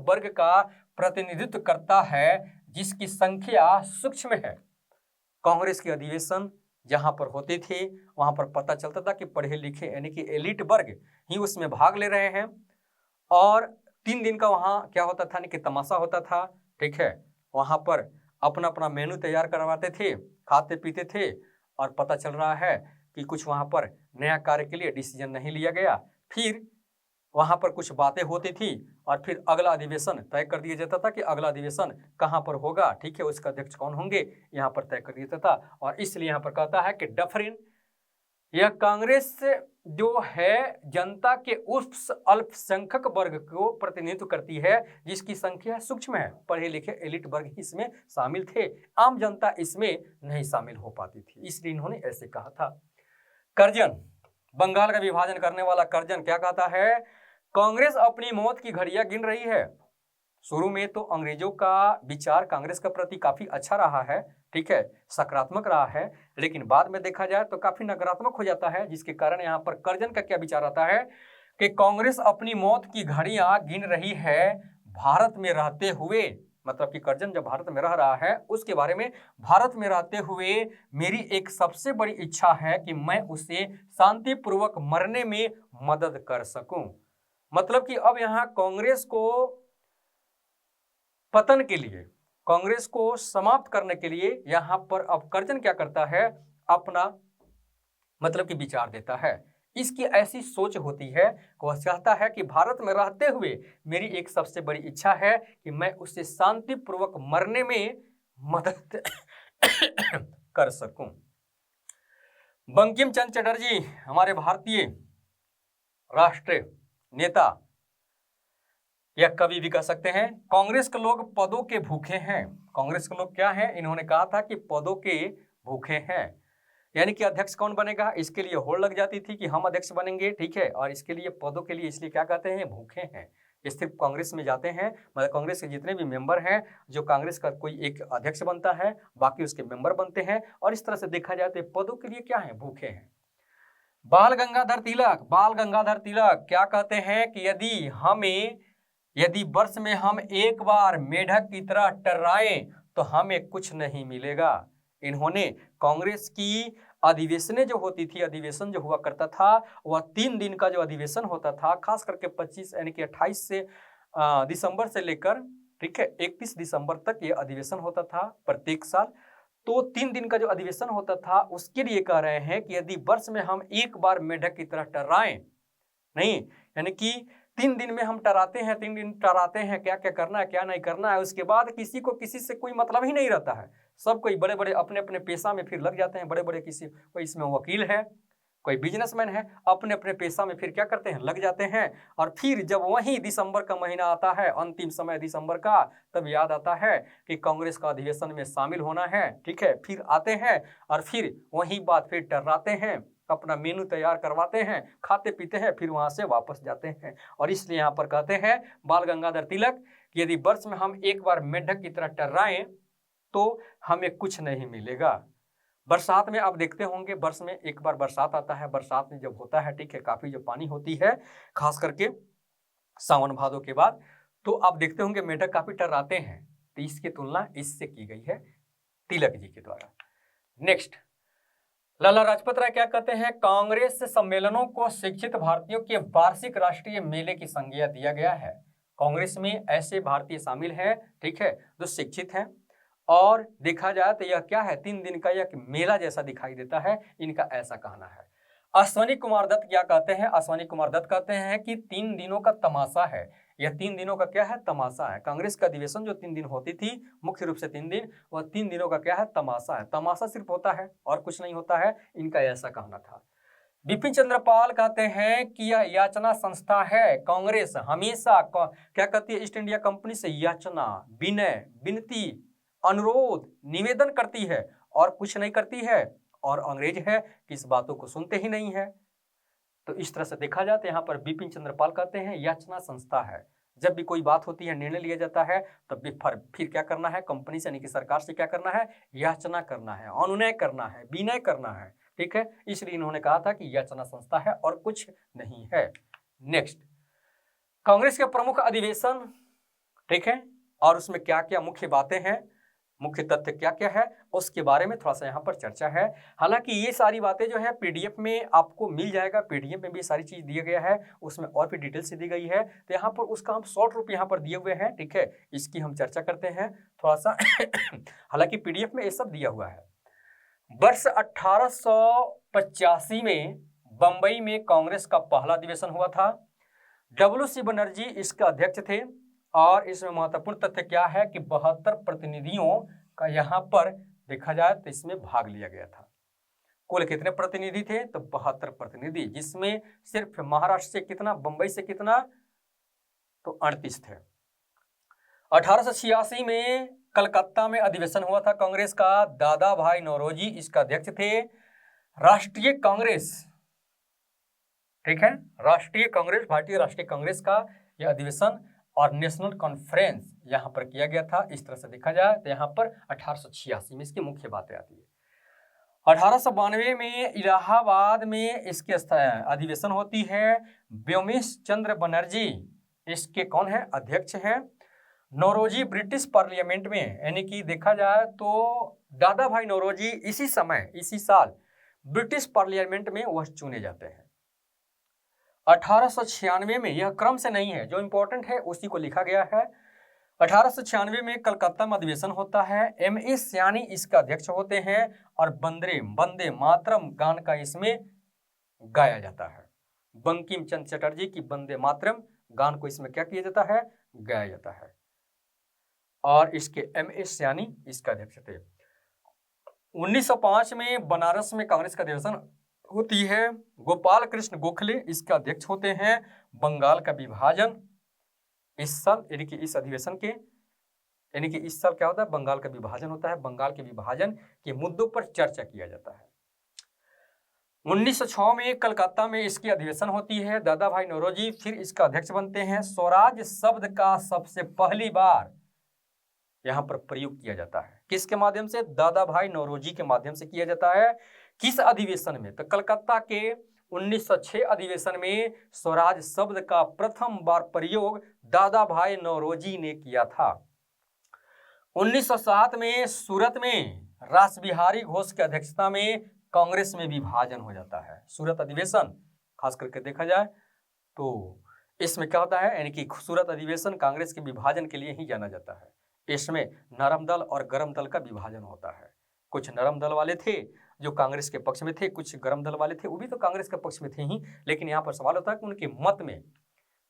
वर्ग का प्रतिनिधित्व करता है जिसकी संख्या सूक्ष्म है। कांग्रेस के अधिवेशन जहां पर होते थे वहां पर पता चलता था कि पढ़े लिखे यानी कि एलिट वर्ग ही उसमें भाग ले रहे हैं और 3 दिन का वहां क्या होता था, कि तमाशा होता था, ठीक है, वहां पर अपना अपना मेनू तैयार करवाते थे, खाते पीते थे और पता चल रहा है कि कुछ वहां पर नया कार्य के लिए डिसीजन नहीं लिया गया। फिर वहां पर कुछ बातें होती थी और फिर अगला अधिवेशन तय कर दिया जाता था कि अगला अधिवेशन कहां पर होगा, ठीक है, उसका अध्यक्ष कौन होंगे, यहाँ पर तय कर दिया जाता था। और इसलिए यहाँ पर कहता है कि डफरिन यह कांग्रेस जो है जनता के उस अल्पसंख्यक वर्ग को प्रतिनिधित्व करती है जिसकी संख्या सूक्ष्म है। पढ़े लिखे एलिट वर्ग ही इसमें शामिल थे, आम जनता इसमें नहीं शामिल हो पाती थी, इसलिए इन्होंने ऐसे कहा था। कर्जन, बंगाल का विभाजन करने वाला कर्जन क्या कहता है, कांग्रेस अपनी मौत की घड़ियां गिन रही है। शुरू में तो अंग्रेजों का विचार कांग्रेस के प्रति काफी अच्छा रहा है, ठीक है, सकारात्मक रहा है, लेकिन बाद में देखा जाए तो काफी नकारात्मक हो जाता है, जिसके कारण यहाँ पर कर्जन का क्या विचार आता है कि कांग्रेस अपनी मौत की घड़ियां गिन रही है भारत में रहते हुए। मतलब कि कर्जन जब भारत में रह रहा है उसके बारे में, भारत में रहते हुए मेरी एक सबसे बड़ी इच्छा है कि मैं उसे शांतिपूर्वक मरने में मदद कर सकूं। मतलब कि अब यहाँ कांग्रेस को पतन के लिए, कांग्रेस को समाप्त करने के लिए यहाँ पर अब कर्जन क्या करता है, अपना मतलब कि विचार देता है। इसकी ऐसी सोच होती है, वह चाहता है कि भारत में रहते हुए मेरी एक सबसे बड़ी इच्छा है कि मैं उसे शांतिपूर्वक मरने में मदद कर सकूं। बंकिम चंद्र चटर्जी हमारे भारतीय राष्ट्रीय नेता या कवि भी कह सकते हैं, कांग्रेस के लोग पदों के भूखे हैं। कांग्रेस के लोग क्या हैं, इन्होंने कहा था कि पदों के भूखे हैं, यानी कि अध्यक्ष कौन बनेगा इसके लिए होड़ लग जाती थी कि हम अध्यक्ष बनेंगे, ठीक है, और इसके लिए पदों के लिए इसलिए क्या कहते हैं, भूखे हैं। ये सिर्फ कांग्रेस में जाते हैं, मतलब कांग्रेस के जितने भी मेंबर हैं, जो कांग्रेस का कोई एक अध्यक्ष बनता है, बाकी उसके मेंबर बनते हैं। और इस तरह से देखा जाए तो पदों के लिए क्या है, भूखे हैं। बाल गंगाधर तिलक क्या कहते हैं कि यदि वर्ष में हम एक बार मेढक की तरह टर्राएं तो हमें कुछ नहीं मिलेगा। इन्होंने कांग्रेस की अधिवेशनें जो होती थी, अधिवेशन जो हुआ करता था, वह 3 दिन का जो अधिवेशन होता था, खास करके 25 यानी कि 28 से दिसंबर से लेकर, ठीक है, 31 दिसंबर तक ये अधिवेशन होता था प्रत्येक साल। तो 3 दिन का जो अधिवेशन होता था, उसके लिए कह रहे हैं कि यदि वर्ष में हम एक बार मेढक की तरह टर्राएं, नहीं यानी कि 3 दिन में हम टराते हैं, 3 दिन टराते हैं, क्या क्या करना है क्या नहीं करना है, उसके बाद किसी को किसी से कोई मतलब ही नहीं रहता है। सब कोई बड़े बड़े अपने अपने पेशा में फिर लग जाते हैं, बड़े बड़े किसी, कोई इसमें वकील है, कोई बिजनेसमैन है, अपने अपने पेशा में फिर क्या करते हैं, लग जाते हैं। और फिर जब वही दिसंबर का महीना आता है, अंतिम समय दिसंबर का, तब याद आता है कि कांग्रेस का अधिवेशन में शामिल होना है, ठीक है, फिर आते हैं और फिर वही बात फिर टर्राते हैं, अपना मेनू तैयार करवाते हैं, खाते पीते हैं, फिर वहां से वापस जाते हैं। और इसलिए यहाँ पर कहते हैं बाल गंगाधर तिलक कि यदि वर्ष में हम एक बार मेढक की तरह टर्राएं तो हमें कुछ नहीं मिलेगा। बरसात में आप देखते होंगे, वर्ष में एक बार बरसात आता है, बरसात में जब होता है, ठीक है, काफी जो पानी होती है, खास करके सावन भादों के बाद, तो आप देखते होंगे मेढक काफी टर्राते हैं। तो इसकी तुलना इससे की गई है तिलक जी के द्वारा। नेक्स्ट, लाला लाजपत राय क्या कहते हैं, कांग्रेस सम्मेलनों को शिक्षित भारतीयों के वार्षिक राष्ट्रीय मेले की संज्ञा दिया गया है। कांग्रेस में ऐसे भारतीय शामिल हैं, ठीक है, जो शिक्षित हैं, और देखा जाए तो यह क्या है, 3 दिन का एक मेला जैसा दिखाई देता है, इनका ऐसा कहना है। अश्वनी कुमार दत्त क्या कहते हैं, अश्वनी कुमार दत्त कहते हैं कि 3 दिनों का तमाशा है, यह 3 दिनों का क्या है, तमाशा है। कांग्रेस का अधिवेशन जो 3 दिन होती थी, मुख्य रूप से 3 दिन, वह 3 दिनों का क्या है, तमाशा है। तमाशा सिर्फ होता है और कुछ नहीं होता है, इनका ऐसा कहना था। बिपिन चंद्र पाल कहते हैं कि यह याचना संस्था है। कांग्रेस हमेशा क्या कहती है, ईस्ट इंडिया कंपनी से याचना, विनय, विनती, अनुरोध, निवेदन करती है और कुछ नहीं करती है, और अंग्रेज है कि इस बातों को सुनते ही नहीं है। तो इस तरह से देखा जाए तो यहाँ पर बिपिन चंद्र पाल कहते हैं याचना संस्था है। जब भी कोई बात होती है, निर्णय लिया जाता है, तब भी फिर क्या करना है, कंपनी से यानी कि सरकार से क्या करना है, याचना करना है, अनुनय करना है, विनय करना है, ठीक है। इसलिए इन्होंने कहा था कि याचना संस्था है और कुछ नहीं है। नेक्स्ट, कांग्रेस के प्रमुख अधिवेशन, ठीक है, और उसमें क्या क्या मुख्य बातें हैं, मुख्य तथ्य क्या क्या है, उसके बारे में थोड़ा सा यहाँ पर चर्चा है। हालांकि ये सारी बातें जो है पीडीएफ में आपको मिल जाएगा, पीडीएफ में भी सारी चीज दिया गया है, उसमें और भी डिटेल से दी गई है। तो यहाँ पर उसका हम शॉर्ट रूप यहाँ पर दिए हुए हैं, ठीक है, इसकी हम चर्चा करते हैं थोड़ा सा। हालांकि पीडीएफ में ये सब दिया हुआ है। वर्ष 1885 में बंबई में कांग्रेस का पहला अधिवेशन हुआ था। WC बनर्जी इसके अध्यक्ष थे, और इसमें महत्वपूर्ण तथ्य क्या है कि 72 प्रतिनिधियों का यहाँ पर देखा जाए तो इसमें भाग लिया गया था। कुल कितने प्रतिनिधि थे, तो 72 प्रतिनिधि, जिसमें सिर्फ महाराष्ट्र से कितना, बंबई से कितना, तो 38 थे। 1886 में कलकत्ता में अधिवेशन हुआ था कांग्रेस का। दादा भाई नौरोजी इसका अध्यक्ष थे। राष्ट्रीय कांग्रेस, ठीक है, राष्ट्रीय कांग्रेस, भारतीय राष्ट्रीय कांग्रेस का यह अधिवेशन और नेशनल कॉन्फ्रेंस यहाँ पर किया गया था। इस तरह से देखा जाए तो यहाँ पर 1886 में इसकी मुख्य बातें आती है। 1892 में इलाहाबाद में इसके अधिवेशन होती है। व्योमेश चंद्र बनर्जी इसके कौन है, अध्यक्ष हैं। नौरोजी ब्रिटिश पार्लियामेंट में, यानी कि देखा जाए तो दादा भाई नौरोजी इसी साल ब्रिटिश पार्लियामेंट में वह चुने जाते हैं। 1896 में, यह क्रम से नहीं है, जो इंपॉर्टेंट है उसी को लिखा गया है। 1896 में कलकत्ता में अधिवेशन होता है। M.A. सयानी इसका अध्यक्ष होते हैं, और वंदे मातरम गान का इसमें गाया जाता है। बंकिम चंद्र चटर्जी की वंदे मातरम गान को इसमें क्या किया जाता है, गाया जाता है, और इसके M.A. सयानी इसका अध्यक्ष थे। 1905 में बनारस में कांग्रेस का अधिवेशन होती है। गोपाल कृष्ण गोखले इसका अध्यक्ष होते हैं। बंगाल का विभाजन इस साल, यानी कि इस अधिवेशन के, यानी कि इस साल क्या होता है, बंगाल का विभाजन होता है। बंगाल के विभाजन के मुद्दों पर चर्चा किया जाता है। 1906 में कलकत्ता में इसकी अधिवेशन होती है। दादा भाई नौरोजी फिर इसका अध्यक्ष बनते हैं। स्वराज शब्द का सबसे पहली बार यहाँ पर प्रयोग किया जाता है, किसके माध्यम से? दादा भाई नौरोजी के माध्यम से किया जाता है। किस अधिवेशन में? तो कलकत्ता के 1906 अधिवेशन में स्वराज शब्द का प्रथम बार प्रयोग दादा भाई नौरोजी ने किया था। 1907 में सूरत में रासबिहारी घोष की अध्यक्षता में कांग्रेस में विभाजन हो जाता है। सूरत अधिवेशन खास करके देखा जाए तो इसमें क्या होता है, यानी कि सूरत अधिवेशन कांग्रेस के विभाजन के लिए ही जाना जाता है। इसमें नरम दल और गरम दल का विभाजन होता है। कुछ नरम दल वाले थे जो कांग्रेस के पक्ष में थे, कुछ गरम दल वाले थे वो भी तो कांग्रेस के पक्ष में थे ही, लेकिन यहाँ पर सवाल होता है कि उनके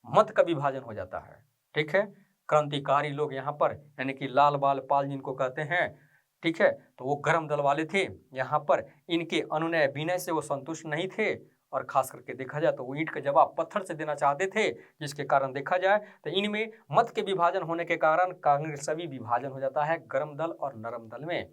मत का विभाजन हो जाता है। ठीक है, क्रांतिकारी लोग यहाँ पर यानी कि लाल बाल पाल जिनको कहते हैं, ठीक है, तो वो गरम दल वाले थे। यहाँ पर इनके अनुनय विनय से वो संतुष्ट नहीं थे और खास करके देखा जाए तो वो ईंट का जवाब पत्थर से देना चाहते थे, जिसके कारण देखा जाए तो इनमें मत के विभाजन होने के कारण कांग्रेस सभी विभाजन हो जाता है गरम दल और नरम दल में।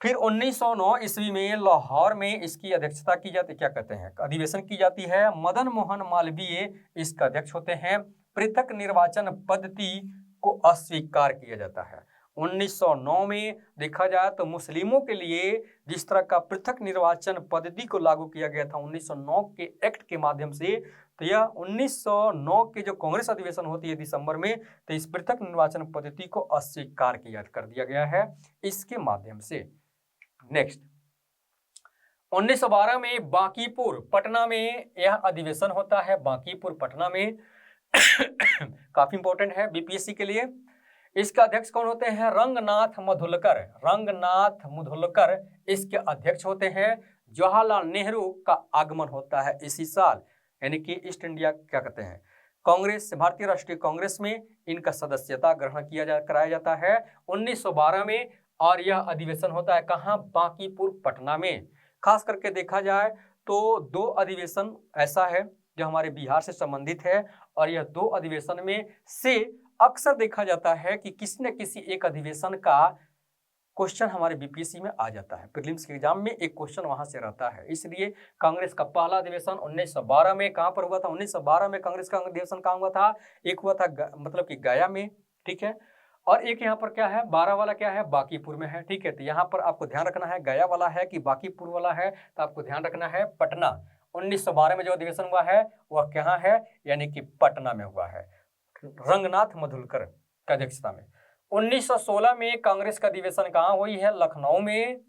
फिर 1909 ईस्वी में लाहौर में इसकी अध्यक्षता की जाती, क्या कहते हैं, अधिवेशन की जाती है। मदन मोहन मालवीय इसका अध्यक्ष होते हैं। पृथक निर्वाचन पद्धति को अस्वीकार किया जाता है। 1909 में देखा जाए तो मुस्लिमों के लिए जिस तरह का पृथक निर्वाचन पद्धति को लागू किया गया था 1909 के एक्ट के माध्यम से, तो यह 1909 के जो कांग्रेस अधिवेशन होती है दिसंबर में, तो इस पृथक निर्वाचन पद्धति को अस्वीकार कर दिया गया है इसके माध्यम से। नेक्स्ट 1912 में बांकीपुर पटना में यह अधिवेशन होता है। बांकीपुर पटना में काफी इंपॉर्टेंट है बीपीएससी के लिए। इसका अध्यक्ष कौन होते हैं? रंगनाथ मुधोलकर। रंगनाथ मुधोलकर इसके अध्यक्ष होते हैं। जवाहरलाल नेहरू का आगमन होता है इसी साल, यानी कि ईस्ट इंडिया क्या कहते हैं कांग्रेस, भारतीय राष्ट्रीय कांग्रेस में इनका सदस्यता ग्रहण कराया जाता है 1912 में। और यह अधिवेशन होता है कहाँ? बांकीपुर पटना में। खास करके देखा जाए तो दो अधिवेशन ऐसा है जो हमारे बिहार से संबंधित है, और यह दो अधिवेशन में से अक्सर देखा जाता है कि किसी न किसी एक अधिवेशन का क्वेश्चन हमारे बीपीएससी में आ जाता है। प्रीलिम्स के एग्जाम में एक क्वेश्चन वहां से रहता है। इसलिए कांग्रेस का पहला अधिवेशन 1912 में कहां पर हुआ था? 1912 में कांग्रेस का अधिवेशन कहां हुआ था? एक हुआ था मतलब कि गया में, ठीक है, और एक यहाँ पर क्या है 12 वाला क्या है? बांकीपुर में है। ठीक है, तो यहाँ पर आपको ध्यान रखना है गया वाला है कि बांकीपुर वाला है, तो आपको ध्यान रखना है पटना। 1912 में जो अधिवेशन हुआ है वह कहाँ है? यानी कि पटना में हुआ है, रंगनाथ मुधोलकर की अध्यक्षता में। 1916 में कांग्रेस का अधिवेशन कहाँ हुई है? लखनऊ में।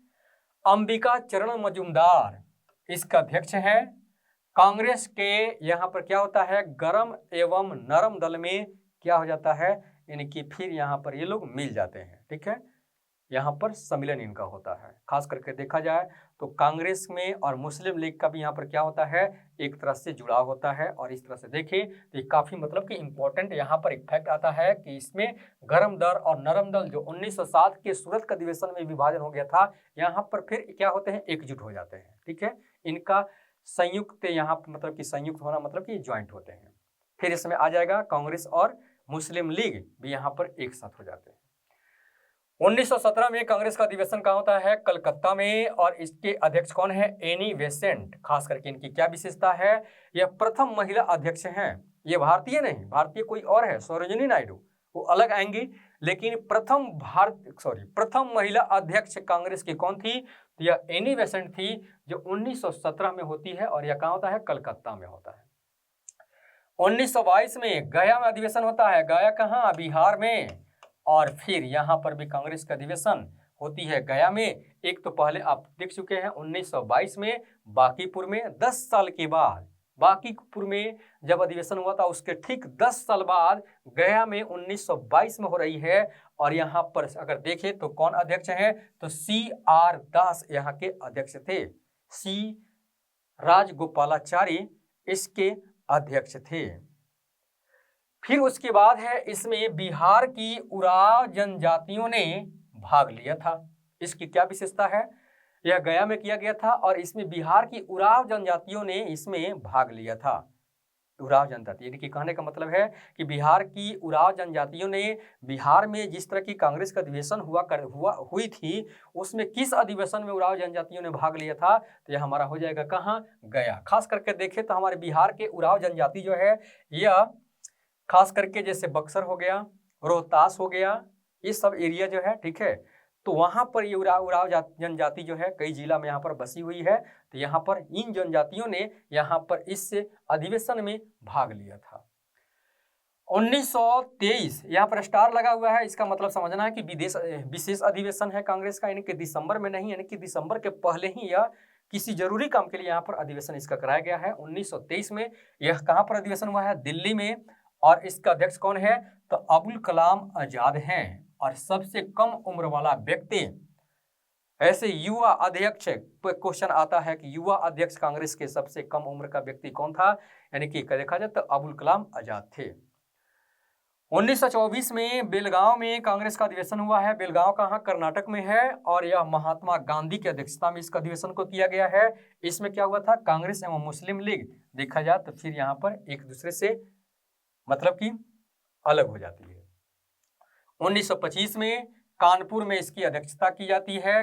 अंबिका चरण मजूमदार इसका अध्यक्ष है। कांग्रेस के यहाँ पर क्या होता है? गरम एवं नरम दल में क्या हो जाता है, यानी कि फिर यहाँ पर ये लोग मिल जाते हैं। ठीक है, यहाँ पर सम्मिलन इनका होता है। खास करके देखा जाए तो कांग्रेस में और मुस्लिम लीग का भी यहाँ पर क्या होता है, एक तरह से जुड़ाव होता है। और इस तरह से देखें तो ये काफी मतलब कि इंपॉर्टेंट यहाँ पर एक फैक्ट आता है कि इसमें गरम दल और नरम दल जो 1907 के सूरत का अधिवेशन में विभाजन हो गया था, यहाँ पर फिर क्या होते हैं, एकजुट हो जाते हैं। ठीक है, इनका संयुक्त यहाँ पर मतलब कि संयुक्त होना मतलब कि ज्वाइंट होते हैं। फिर इसमें आ जाएगा कांग्रेस और मुस्लिम लीग भी यहाँ पर एक साथ हो जाते हैं। 1917 में कांग्रेस का अधिवेशन कहाँ होता है? कलकत्ता में। और इसके अध्यक्ष कौन है? Annie Besant. खास करके इनकी क्या विशेषता है? यह प्रथम महिला अध्यक्ष हैं। ये भारतीय नहीं, भारतीय कोई और है, सरोजिनी नायडू, वो अलग आएंगी, लेकिन प्रथम महिला अध्यक्ष कांग्रेस की कौन थी? तो यह एनी बेसेंट थी, जो 1917 में होती है। और यह कहाँ होता है? कलकत्ता में होता है। 1922 में गया में अधिवेशन होता है। गया कहाँ? बिहार में। और फिर यहाँ पर भी कांग्रेस का अधिवेशन होती है गया में। एक तो पहले आप देख चुके हैं 1922 में बांकीपुर में। 10 साल के बाद बांकीपुर में जब अधिवेशन हुआ था उसके ठीक 10 साल बाद गया में 1922 में हो रही है। और यहाँ पर अगर देखें तो कौन अध्यक्ष हैं? तो CR दास यहाँ के अध्यक्ष थे। C राजगोपालाचारी इसके अध्यक्ष थे। फिर उसके बाद है इसमें बिहार की उराव जनजातियों ने भाग लिया था। इसकी क्या विशेषता है? यह गया में किया गया था और इसमें बिहार की उराव जनजातियों ने इसमें भाग लिया था। उराव जनजाति, यानी कि कहने का मतलब है कि बिहार की उराव जनजातियों ने बिहार में जिस तरह की कांग्रेस का अधिवेशन हुई थी, उसमें किस अधिवेशन में उराव जनजातियों ने भाग लिया था, तो यह हमारा हो जाएगा कहाँ, गया। खास करके देखें तो हमारे बिहार के उराव जनजाति जो है यह खास करके जैसे बक्सर हो गया, रोहतास हो गया, ये सब एरिया जो है, ठीक है, तो वहां पर ये उराव जनजाति जो है कई जिला में यहाँ पर बसी हुई है। तो यहाँ पर इन जनजातियों ने यहाँ पर इस अधिवेशन में भाग लिया था। 1923 यहाँ पर स्टार लगा हुआ है, इसका मतलब समझना है कि विशेष अधिवेशन है कांग्रेस का, यानी कि दिसंबर में नहीं, यानी कि दिसंबर के पहले ही यह किसी जरूरी काम के लिए यहाँ पर अधिवेशन इसका कराया गया है। 1923 में यह कहाँ पर अधिवेशन हुआ है, दिल्ली में, और इसका अध्यक्ष कौन है, तो अबुल कलाम आजाद हैं। और सबसे कम उम्र वाला व्यक्ति, ऐसे युवा अध्यक्ष, क्वेश्चन आता है कि युवा अध्यक्ष कांग्रेस के सबसे कम उम्र का व्यक्ति कौन था, यानी कि देखा जाए तो अबुल कलाम आजाद थे। 1924 में बेलगांव में कांग्रेस का अधिवेशन हुआ है। बेलगांव कहाँ, कर्नाटक में है, और यह महात्मा गांधी की अध्यक्षता में इसका अधिवेशन को किया गया है। इसमें क्या हुआ था, कांग्रेस एवं मुस्लिम लीग देखा जाए तो फिर यहाँ पर एक दूसरे से मतलब कि अलग हो जाती है। 1925 में कानपुर में इसकी अध्यक्षता की जाती है,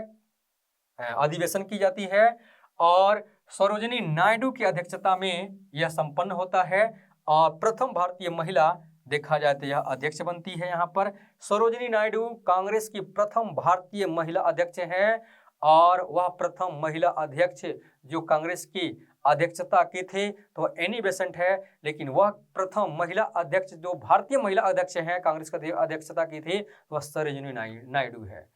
अधिवेशन की जाती है, और सरोजिनी नायडू की अध्यक्षता में यह संपन्न होता है। और प्रथम भारतीय महिला देखा जाए तो यह अध्यक्ष बनती है। यहाँ पर सरोजिनी नायडू कांग्रेस की प्रथम भारतीय महिला अध्यक्ष हैं, और वह प्रथम महिला अध्यक्ष जो कांग्रेस की अध्यक्षता के थे तो एनी बेसेंट है, लेकिन वह प्रथम महिला अध्यक्ष जो भारतीय महिला अध्यक्ष हैं कांग्रेस का अध्यक्षता की थी वह सरोजिनी नायडू है।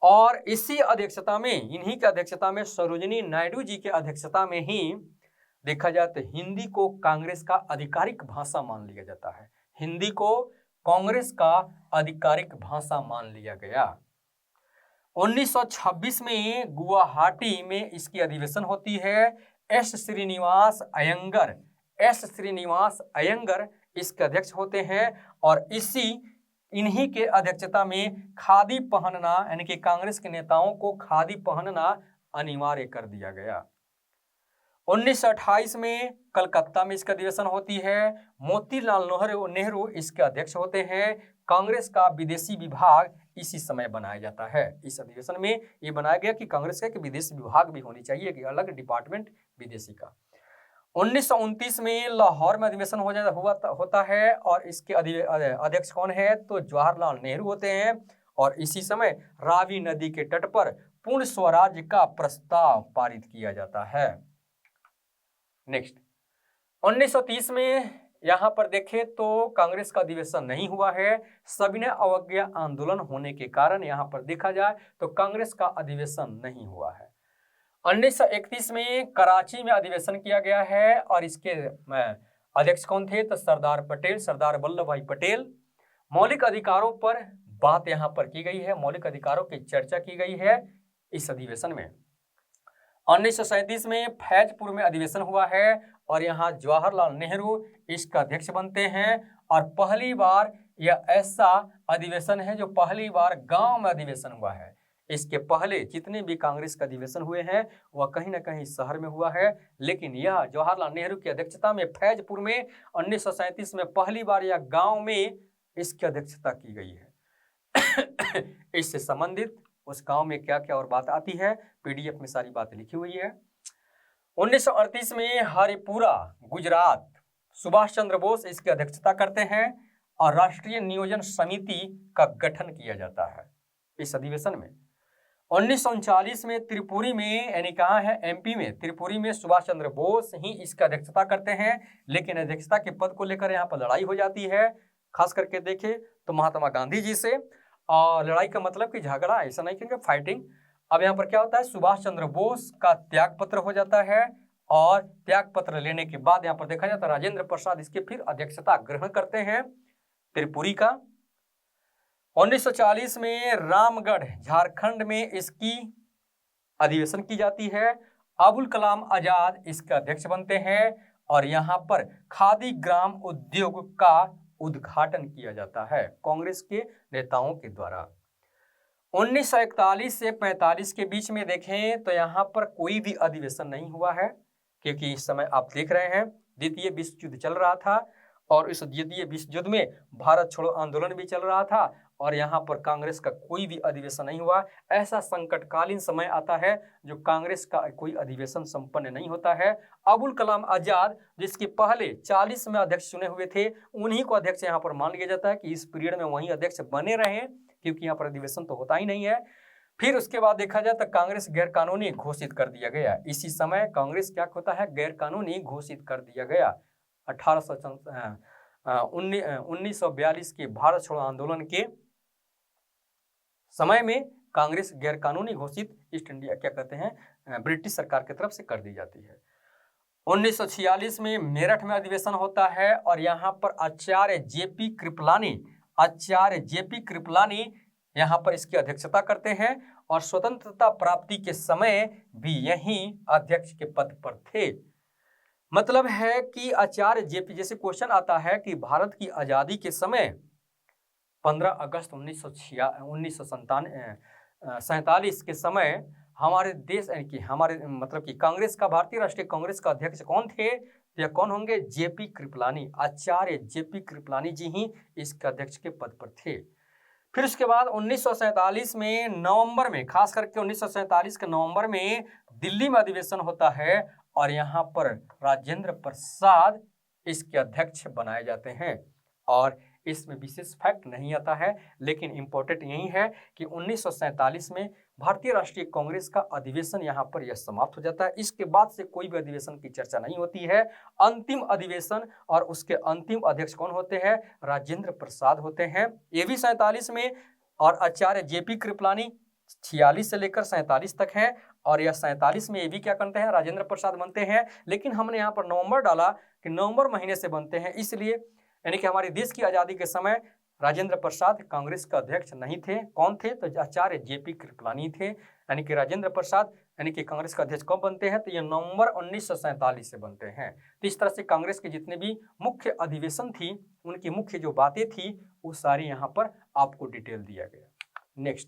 और इसी अध्यक्षता में, इन्हीं की अध्यक्षता में, सरोजिनी नायडू जी के अध्यक्षता में ही देखा जाए तो हिंदी को कांग्रेस का आधिकारिक भाषा मान लिया जाता है। हिंदी को कांग्रेस का आधिकारिक भाषा मान लिया गया। 1926 में गुवाहाटी में इसकी अधिवेशन होती है। एस श्रीनिवास अयंगर इसके अध्यक्ष होते हैं, और इन्हीं के अध्यक्षता में खादी पहनना, यानी कि कांग्रेस के नेताओं को खादी पहनना अनिवार्य कर दिया गया। 1928 में कलकत्ता में इसका अधिवेशन होती है। मोतीलाल नेहरू इसके अध्यक्ष होते हैं। कांग्रेस का विदेशी विभाग इसी समय बनाया जाता है। इस अधिवेशन में ये बनाया गया कि कांग्रेस का विदेशी विभाग भी होनी चाहिए, कि अलग डिपार्टमेंट विदेशी का। 1929 में लाहौर में अधिवेशन होता है, और इसके अध्यक्ष कौन है, तो जवाहरलाल नेहरू होते हैं। और इसी समय रावी नदी के तट पर पूर्ण स्वराज्य का प्रस्ताव पारित किया जाता है। नेक्स्ट 1930 में यहाँ पर देखें तो कांग्रेस का अधिवेशन नहीं हुआ है। सविनय अवज्ञा आंदोलन होने के कारण यहाँ पर देखा जाए तो कांग्रेस का अधिवेशन नहीं हुआ है। 1931 में कराची में अधिवेशन किया गया है, और इसके अध्यक्ष कौन थे, तो सरदार वल्लभ भाई पटेल। मौलिक अधिकारों पर बात यहाँ पर की गई है, मौलिक अधिकारों की चर्चा की गई है इस अधिवेशन में। 1937 में फैजपुर में अधिवेशन हुआ है, और यहाँ जवाहरलाल नेहरू इसका अध्यक्ष बनते हैं। और पहली बार यह ऐसा अधिवेशन है जो पहली बार गांव में अधिवेशन हुआ है। इसके पहले जितने भी कांग्रेस का अधिवेशन हुए हैं वह कहीं ना कहीं शहर में हुआ है, लेकिन यह जवाहरलाल नेहरू की अध्यक्षता में फैजपुर में 1937 में पहली बार यह गांव में इसकी अध्यक्षता की गई है। इससे संबंधित उस गांव में क्या क्या और बात आती है, पीडीएफ में सारी बातें लिखी हुई है। 1938 में हरिपुरा गुजरात सुभाष चंद्र बोस इसकी अध्यक्षता करते हैं, और राष्ट्रीय नियोजन समिति का गठन किया जाता है इस अधिवेशन में। 1939 में त्रिपुरी में, यानी कहाँ है, एमपी में, त्रिपुरी में सुभाष चंद्र बोस ही इसका अध्यक्षता करते हैं, लेकिन अध्यक्षता के पद को लेकर यहाँ पर लड़ाई हो जाती है। खास करके देखें तो महात्मा गांधी जी से, और लड़ाई का मतलब कि झगड़ा, ऐसा नहीं कहेंगे, फाइटिंग। अब यहाँ पर क्या होता है, सुभाष चंद्र बोस का त्याग पत्र हो जाता है, और त्याग पत्र लेने के बाद यहाँ पर देखा जाता है राजेंद्र प्रसाद इसके फिर अध्यक्षता ग्रहण करते हैं त्रिपुरी का। 1940 में रामगढ़ झारखंड में इसकी अधिवेशन की जाती है। अबुल कलाम आजाद इसके अध्यक्ष बनते हैं, और यहाँ पर खादी ग्राम उद्योग का उद्घाटन किया जाता है कांग्रेस के नेताओं के द्वारा। 1941 से 45 के बीच में देखें तो यहाँ पर कोई भी अधिवेशन नहीं हुआ है, क्योंकि इस समय आप देख रहे हैं द्वितीय विश्व युद्ध चल रहा था और इस द्वितीय विश्व युद्ध में भारत छोड़ो आंदोलन भी चल रहा था और यहाँ पर कांग्रेस का कोई भी अधिवेशन नहीं हुआ। ऐसा संकटकालीन समय आता है जो कांग्रेस का कोई अधिवेशन संपन्न नहीं होता है। अबुल कलाम आजाद जिसके पहले 40 में अध्यक्ष चुने हुए थे, उन्हीं को अध्यक्ष यहाँ पर मान लिया जाता है कि इस पीरियड में वही अध्यक्ष बने रहे, क्योंकि यहाँ पर अधिवेशन तो होता ही नहीं है। फिर उसके बाद देखा जाए तो कांग्रेस गैर कानूनी घोषित कर दिया गया। इसी समय कांग्रेस क्या होता है, गैर कानूनी घोषित कर दिया गया। 1942 के भारत छोड़ो आंदोलन के समय में कांग्रेस गैर कानूनी घोषित ईस्ट इंडिया क्या कहते हैं ब्रिटिश सरकार की तरफ से कर दी जाती है। 1946 में मेरठ में अधिवेशन होता है और यहाँ पर आचार्य जेपी कृपलानी यहाँ पर इसकी अध्यक्षता करते हैं और स्वतंत्रता प्राप्ति के समय भी यही अध्यक्ष के पद पर थे। मतलब है कि आचार्य जेपी, जैसे क्वेश्चन आता है कि भारत की आजादी के समय 15 अगस्त 1947 के समय हमारे देश की हमारे मतलब कि कांग्रेस का, भारतीय राष्ट्रीय कांग्रेस का अध्यक्ष कौन थे, तो यह कौन होंगे, जेपी कृपलानी। आचार्य जेपी कृपलानी जी ही इसके अध्यक्ष के पद पर थे। फिर उसके बाद 1947 में नवंबर में, खास करके 1947 के नवंबर में दिल्ली में अधिवेशन होता है और यहाँ पर राजेंद्र प्रसाद इसके अध्यक्ष बनाए जाते हैं। और इसमें विशेष फैक्ट नहीं आता है, लेकिन इम्पोर्टेंट यही है कि 1947 में भारतीय राष्ट्रीय कांग्रेस का अधिवेशन यहाँ पर यह समाप्त हो जाता है। इसके बाद से कोई भी अधिवेशन की चर्चा नहीं होती है। अंतिम अधिवेशन और उसके अंतिम अध्यक्ष कौन होते हैं, राजेंद्र प्रसाद होते हैं। ये भी 47 में, और आचार्य जेपी कृपलानी 46 से लेकर 47 तक है और यह 47 में ये भी क्या करते हैं, राजेंद्र प्रसाद बनते हैं। लेकिन हमने यहाँ पर नवंबर डाला कि नवंबर महीने से बनते हैं, इसलिए यानी कि हमारे देश की आज़ादी के समय राजेंद्र प्रसाद कांग्रेस का अध्यक्ष नहीं थे। कौन थे, तो आचार्य जेपी कृपलानी थे। यानी कि राजेंद्र प्रसाद यानी कि कांग्रेस का अध्यक्ष कब बनते हैं, तो ये नवंबर 1947 से बनते हैं। तो इस तरह से कांग्रेस के जितने भी मुख्य अधिवेशन थी, उनकी मुख्य जो बातें थी, वो सारी यहाँ पर आपको डिटेल दिया गया। नेक्स्ट,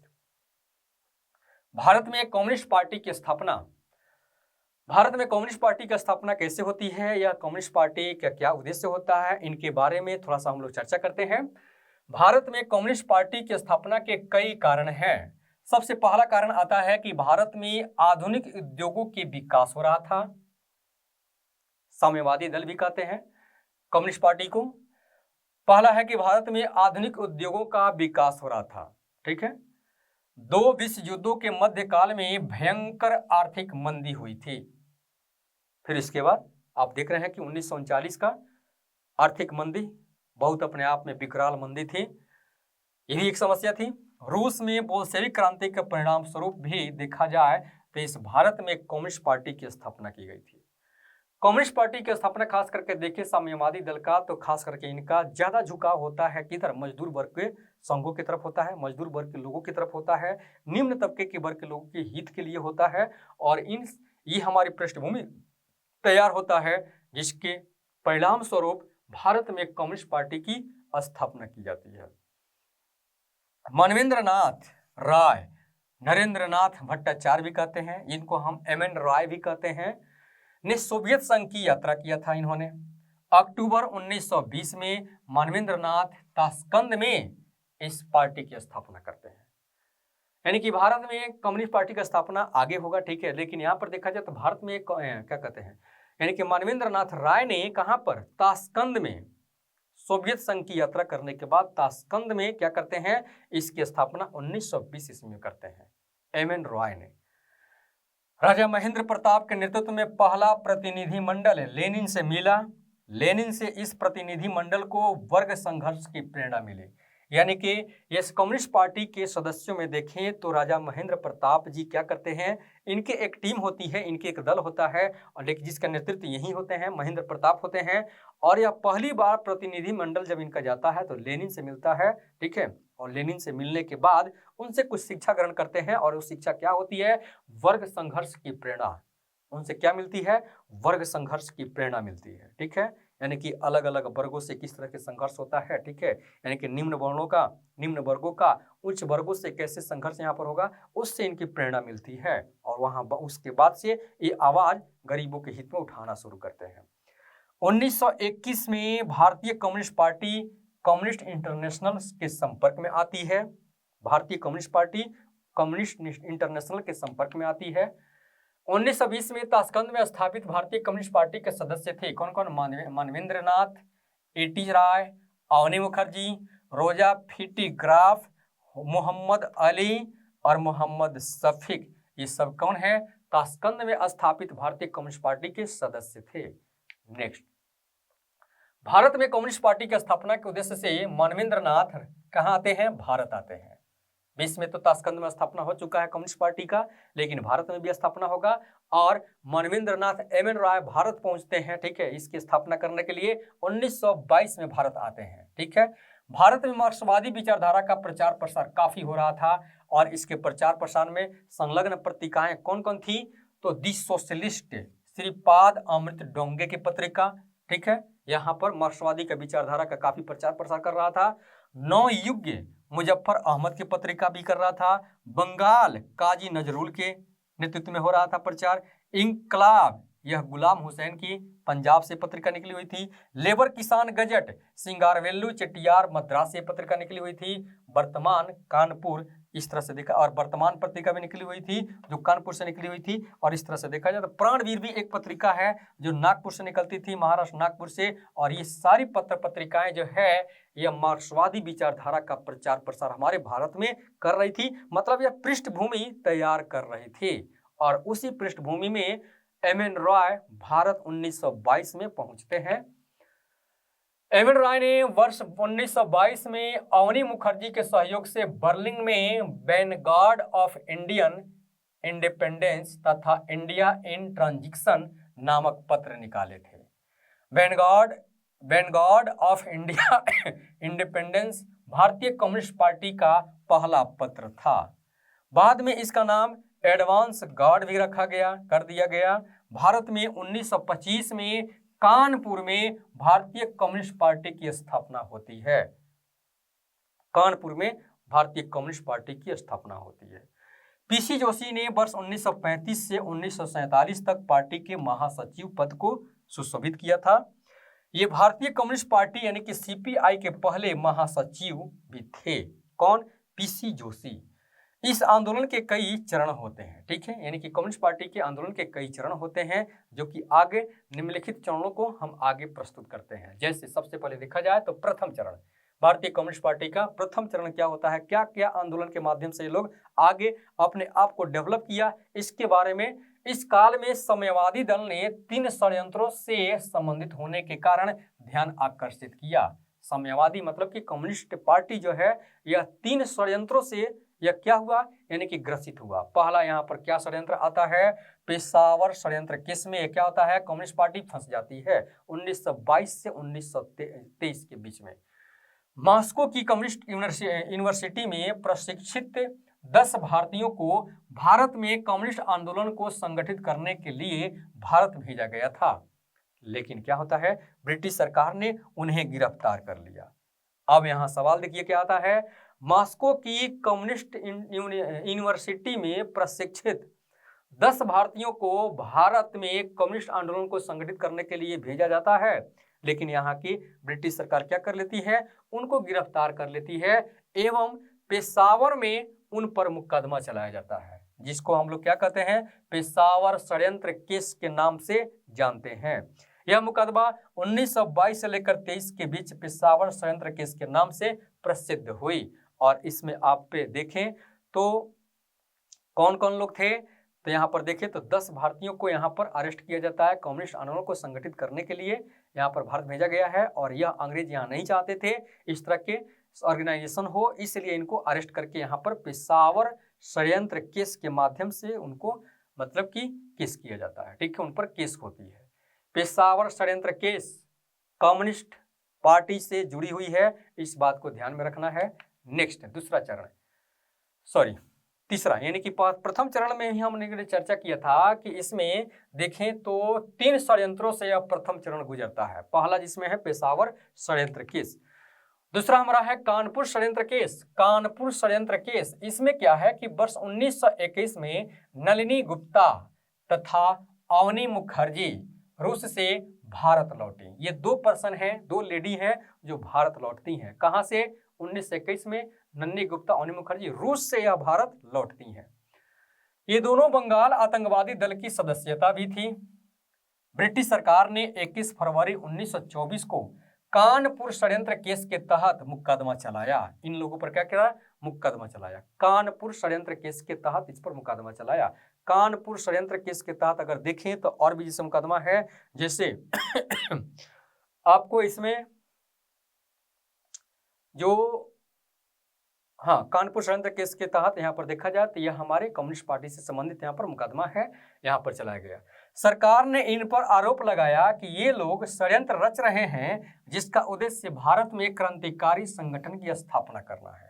भारत में कम्युनिस्ट पार्टी की स्थापना। भारत में कम्युनिस्ट पार्टी की स्थापना कैसे होती है, या कम्युनिस्ट पार्टी का क्या उद्देश्य होता है, इनके बारे में थोड़ा सा हम लोग चर्चा करते हैं। भारत में कम्युनिस्ट पार्टी की स्थापना के कई कारण हैं। सबसे पहला कारण आता है कि भारत में आधुनिक उद्योगों के विकास हो रहा था। साम्यवादी दल भी कहते हैं कम्युनिस्ट पार्टी को। पहला है कि भारत में आधुनिक उद्योगों का विकास हो रहा था, ठीक है। 2 विश्व युद्धों के मध्यकाल में भयंकर आर्थिक मंदी हुई थी। फिर इसके बाद आप देख रहे हैं कि 1939 का आर्थिक मंदी बहुत अपने आप में विकराल मंदी थी, ये भी एक समस्या थी। रूस में बोल्शेविक क्रांति के परिणाम स्वरूप भी देखा जाए तो इस भारत में कम्युनिस्ट पार्टी की स्थापना की गई थी। कम्युनिस्ट पार्टी की स्थापना खास करके देखें साम्यवादी दल का, तो खास करके इनका ज्यादा झुकाव होता है किधर, मजदूर वर्ग के संघों की तरफ होता है, मजदूर वर्ग के लोगों की तरफ होता है, निम्न तबके के वर्ग के लोगों के हित के लिए होता है। और ये हमारी पृष्ठभूमि तैयार होता है जिसके परिणाम स्वरूप भारत में कम्युनिस्ट पार्टी की स्थापना की जाती है। मानवेंद्रनाथ राय, नरेंद्रनाथ भट्टाचार्य भी कहते हैं, इनको हम MN राय भी कहते हैं, ने सोवियत संघ की यात्रा किया था। इन्होंने अक्टूबर 1920 में मानवेंद्रनाथ ताशकंद में इस पार्टी की स्थापना करते हैं। यानी कि भारत में कम्युनिस्ट पार्टी का स्थापना आगे होगा, ठीक है, लेकिन यहाँ पर देखा जाए तो भारत में क्या कहते हैं, यानी कि मानवेंद्रनाथ राय ने कहाँ पर, ताशकंद में, सोवियत संघ की यात्रा करने के बाद ताशकंद में क्या करते हैं, इसकी स्थापना 1920 ईस्वी में करते हैं MN राय ने। राजा महेंद्र प्रताप के नेतृत्व में पहला प्रतिनिधि मंडल लेनिन से मिला। लेनिन से इस प्रतिनिधि मंडल को वर्ग संघर्ष की प्रेरणा मिली। यानी कि इस कम्युनिस्ट पार्टी के सदस्यों में देखें तो राजा महेंद्र प्रताप जी क्या करते हैं, इनके एक टीम होती है, इनके एक दल होता है, और लेकिन जिसका नेतृत्व यही होते हैं, महेंद्र प्रताप होते हैं। और यह पहली बार प्रतिनिधि मंडल जब इनका जाता है तो लेनिन से मिलता है, ठीक है, और लेनिन से मिलने के बाद उनसे कुछ शिक्षा ग्रहण करते हैं, और उस शिक्षा क्या होती है, वर्ग संघर्ष की प्रेरणा। उनसे क्या मिलती है, वर्ग संघर्ष की प्रेरणा मिलती है, ठीक है। यानी कि अलग अलग वर्गों से किस तरह के संघर्ष होता है, ठीक है, यानी कि निम्न वर्णों का, निम्न वर्गों का उच्च वर्गों से कैसे संघर्ष यहाँ पर होगा, उससे इनकी प्रेरणा मिलती है। और वहाँ उसके बाद से ये आवाज गरीबों के हित में उठाना शुरू करते हैं। 1921 में भारतीय कम्युनिस्ट पार्टी कम्युनिस्ट इंटरनेशनल के संपर्क में आती है। भारतीय कम्युनिस्ट पार्टी कम्युनिस्ट इंटरनेशनल के संपर्क में आती है। 1920 में ताशकंद में स्थापित भारतीय कम्युनिस्ट पार्टी के सदस्य थे कौन कौन? मानवेंद्र नाथ, A.T. राय, अवनी मुखर्जी, रोजा फिटिग्राफ, मोहम्मद अली और मोहम्मद शफीक। ये सब कौन है? ताशकंद में स्थापित भारतीय कम्युनिस्ट पार्टी के सदस्य थे। नेक्स्ट, भारत में कम्युनिस्ट पार्टी की स्थापना के उद्देश्य से मानवेंद्र नाथ कहाँ आते हैं? भारत आते हैं। 20 में तो ताशकंद में स्थापना हो चुका है कम्युनिस्ट पार्टी का, लेकिन भारत में भी स्थापना होगा और मानवेंद्र नाथ M.N. राय भारत पहुंचते हैं। ठीक है, इसकी स्थापना करने के लिए 1922 में भारत आते हैं। ठीक है, भारत में मार्क्सवादी विचारधारा का प्रचार प्रसार काफी हो रहा था और इसके प्रचार प्रसार में संलग्न पत्रिकाएं कौन कौन थी? तो दी सोशलिस्ट श्रीपाद अमृत डोंगे की पत्रिका, ठीक है, यहाँ पर मार्क्सवादी का विचारधारा का काफी प्रचार प्रसार कर रहा था। नवयुग मुजफ्फर अहमद की पत्रिका भी कर रहा था। बंगाल काजी नजरुल के नेतृत्व में हो रहा था प्रचार। इंकलाब यह गुलाम हुसैन की पंजाब से पत्रिका निकली हुई थी। लेबर किसान गजट सिंगारवेल्लू चेट्टियार मद्रास से पत्रिका निकली हुई थी। वर्तमान कानपुर, इस तरह से देखा, और वर्तमान पत्रिका भी निकली हुई थी जो कानपुर से निकली हुई थी। और इस तरह से देखा जाए तो प्राणवीर भी एक पत्रिका है जो नागपुर से निकलती थी, महाराष्ट्र नागपुर से। और ये सारी पत्रिकाएं जो है यह मार्क्सवादी विचारधारा का प्रचार प्रसार हमारे भारत में कर रही थी, मतलब यह पृष्ठभूमि तैयार कर रही थी। और उसी पृष्ठभूमि में M.N. राय भारत 1922 में पहुंचते हैं। M.N. राय ने वर्ष 1922 में अवनी मुखर्जी के सहयोग से बर्लिन में वैनगार्ड ऑफ इंडियन इंडिपेंडेंस तथा इंडिया इन ट्रांजिशन नामक पत्र निकाले थे। वैनगार्ड ऑफ इंडिया इंडिपेंडेंस भारतीय कम्युनिस्ट पार्टी का पहला पत्र था। बाद में इसका नाम एडवांस गार्ड भी कर दिया गया। भारत में 1925 में कानपुर में भारतीय कम्युनिस्ट पार्टी की स्थापना होती है। कानपुर में भारतीय कम्युनिस्ट पार्टी की स्थापना होती है। पीसी जोशी ने वर्ष 1935 से 1947 तक पार्टी के महासचिव पद को सुशोभित किया था। ये भारतीय कम्युनिस्ट पार्टी यानी कि सीपीआई के पहले महासचिव भी थे। कौन? पीसी जोशी। इस आंदोलन के कई चरण होते हैं, ठीक है, यानी कि कम्युनिस्ट पार्टी के आंदोलन के कई चरण होते हैं जो कि आगे निम्नलिखित चरणों को हम आगे प्रस्तुत करते हैं। जैसे सबसे पहले देखा जाए तो प्रथम चरण, भारतीय कम्युनिस्ट पार्टी का प्रथम चरण क्या होता है, क्या क्या आंदोलन के माध्यम से ये लोग आगे अपने आप को डेवलप किया, इसके बारे में। इस काल में साम्यवादी दल ने 3 षड्यंत्रों से संबंधित होने के कारण ध्यान आकर्षित किया। साम्यवादी मतलब कि कम्युनिस्ट पार्टी जो है यह 3 षड्यंत्रों से यह क्या हुआ, यानी कि ग्रसित हुआ। पहला यहाँ पर क्या षड्यंत्र आता है? पेशावर षड्यंत्र। किसमें क्या होता है? कम्युनिस्ट पार्टी फंस जाती है 1922 से 1923 के बीच में। मॉस्को की कम्युनिस्ट यूनिवर्सिटी में प्रशिक्षित 10 भारतीयों को भारत में कम्युनिस्ट आंदोलन को संगठित करने के लिए भारत भेजा गया था, लेकिन क्या होता है, ब्रिटिश सरकार ने उन्हें गिरफ्तार कर लिया। अब यहाँ सवाल देखिए क्या आता है, मॉस्को की कम्युनिस्ट यूनिवर्सिटी में प्रशिक्षित 10 भारतीयों को भारत में कम्युनिस्ट आंदोलन को संगठित करने के लिए भेजा जाता है, लेकिन यहाँ की ब्रिटिश सरकार क्या कर लेती है, उनको गिरफ्तार कर लेती है एवं पेशावर में उन पर मुकदमा चलाया जाता है, जिसको हम लोग क्या कहते हैं, पेशावर षड्यंत्र केस के नाम से जानते हैं। यह मुकदमा 1922 से लेकर 23 के बीच पेशावर षड्यंत्र केस के नाम से प्रसिद्ध हुई। और इसमें आप पे देखें तो कौन कौन लोग थे, तो यहाँ पर देखें तो 10 भारतीयों को यहाँ पर अरेस्ट किया जाता है। कम्युनिस्ट आंदोलन को संगठित करने के लिए यहाँ पर भारत भेजा गया है और यह अंग्रेज यहाँ नहीं चाहते थे इस तरह के ऑर्गेनाइजेशन हो, इसलिए इनको अरेस्ट करके यहाँ पर पेशावर षड्यंत्र केस के माध्यम से उनको मतलब कि केस किया जाता है, ठीक है, उन पर केस होती है। पेशावर षड्यंत्र केस कम्युनिस्ट पार्टी से जुड़ी हुई है, इस बात को ध्यान में रखना है। नेक्स्ट दूसरा चरण, तीसरा, यानी कि प्रथम चरण में ही हमने चर्चा किया था कि इसमें देखें तो 3 षड्यंत्रों से यह प्रथम चरण गुजरता है। पहला जिसमें है पेशावर षड्यंत्र केस, दूसरा हमारा है कानपुर षड्यंत्र केस। कानपुर षड्यंत्र केस इसमें क्या है कि वर्ष 1921 में नलिनी गुप्ता तथा अवनी मुखर्जी रूस से भारत लौटी। ये 2 पर्सन हैं, 2 लेडी हैं जो भारत लौटती हैं। कहाँ से? 1921 में नन्नी गुप्ता, अवनी मुखर्जी रूस से यह भारत लौटती हैं। ये दोनों बंगाल आतंकवादी दल की सदस्यता भी थी। ब्रिटिश सरकार ने 21 फरवरी 1924 को कानपुर षड्यंत्र केस के तहत मुकदमा चलाया। इन लोगों पर क्या किया? मुकदमा चलाया। कानपुर षड्यंत्र केस के तहत इस पर मुकदमा चलाया। कानपुर षड्यंत्र केस के तहत अगर देखें तो और भी जैसे मुकदमा है, जैसे आपको इसमें जो कानपुर षड्यंत्र केस के तहत यहाँ पर देखा जाए तो यह हमारे कम्युनिस्ट पार्टी से संबंधित यहाँ पर मुकदमा है, यहाँ पर चलाया गया। सरकार ने इन पर आरोप लगाया कि ये लोग षड्यंत्र रच रहे हैं जिसका उद्देश्य भारत में क्रांतिकारी संगठन की स्थापना करना है।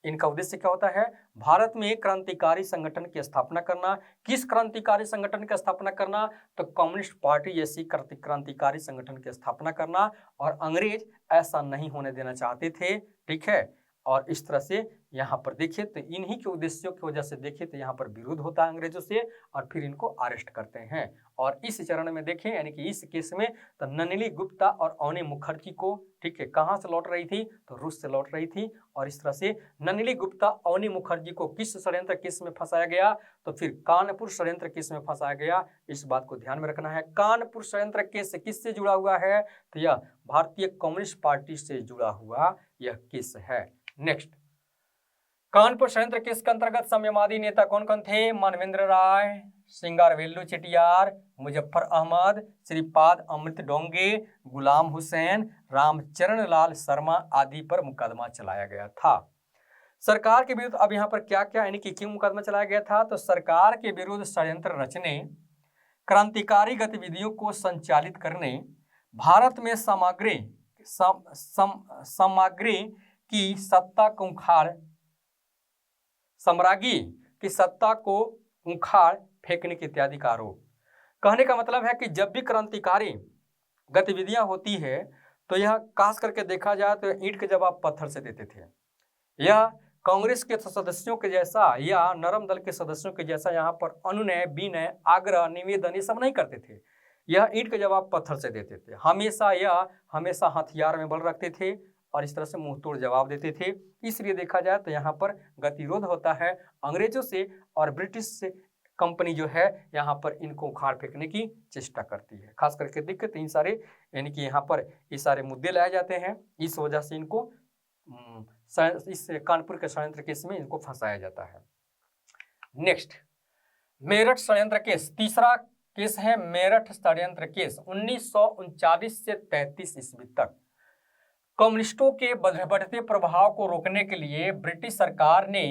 इनका उद्देश्य क्या होता है? भारत में क्रांतिकारी संगठन की स्थापना करना। किस क्रांतिकारी संगठन की स्थापना करना? तो कम्युनिस्ट पार्टी जैसी क्रांतिकारी संगठन की स्थापना करना। और अंग्रेज ऐसा नहीं होने देना चाहते थे, ठीक है। और इस तरह से यहाँ पर देखिए तो इन्हीं के उद्देश्यों की वजह से देखिए तो यहाँ पर विरोध होता है अंग्रेजों से और फिर इनको अरेस्ट करते हैं। और इस चरण में देखें यानी कि इस केस में तो नलिनी गुप्ता और अवनी मुखर्जी को, ठीक है, कहाँ से लौट रही थी? तो रूस से लौट रही थी। और इस तरह से नलिनी गुप्ता, अवनी मुखर्जी को किस षड्यंत्र केस में फंसाया गया? तो फिर कानपुर षड्यंत्र केस में फंसाया गया। इस बात को ध्यान में रखना है। कानपुर षड्यंत्र केस किससे जुड़ा हुआ है? तो यह भारतीय कम्युनिस्ट पार्टी से जुड़ा हुआ यह केस है। नेक्स्ट, कानपुर षड्यंत्र केस के अंतर्गत साम्यवादी नेता कौन कौन थे? मानवेंद्र राय, सिंगारवेलु चेटियार, मुजफ्फर अहमद, श्रीपाद अमृत डोंगे, गुलाम हुसैन, रामचरण लाल शर्मा आदि पर मुकदमा चलाया गया था। सरकार के विरुद्ध अब यहाँ पर क्या क्या यानी कि क्यों मुकदमा चलाया गया था? तो सरकार के विरुद्ध षड्यंत्र रचने, क्रांतिकारी गतिविधियों को संचालित करने, भारत में सामग्री की सत्ता को साम्राज्ञी की सत्ता को उखाड़ फेंकने के इत्यादि का आरोप। कहने का मतलब है कि जब भी क्रांतिकारी गतिविधियां होती है तो यह खास करके देखा जाए तो ईंट के जवाब पत्थर से देते थे। यह कांग्रेस के सदस्यों के जैसा या नरम दल के सदस्यों के जैसा यहाँ पर अनुनय, विनय, आग्रह, निवेदन ये सब नहीं करते थे। यह ईंट के जवाब पत्थर से देते थे। हमेशा हथियार में बल रखते थे और इस तरह से मुंह तोड़ जवाब देते थे। इसलिए देखा जाए तो यहाँ पर गतिरोध होता है अंग्रेजों से और ब्रिटिश से कंपनी जो है यहाँ पर इनको उखाड़ फेंकने की चेष्टा करती है। खास करके दिक्कत इन सारे यानी कि यहाँ पर ये सारे मुद्दे लाए जाते हैं, इस वजह से इनको इस कानपुर के षड्यंत्र केस में इनको फंसाया जाता है। नेक्स्ट, मेरठ षड्यंत्र केस। तीसरा केस है मेरठ षड्यंत्र केस। 1939 से 33 ईस्वी तक कम्युनिस्टों के बढ़ते प्रभाव को रोकने के लिए ब्रिटिश सरकार ने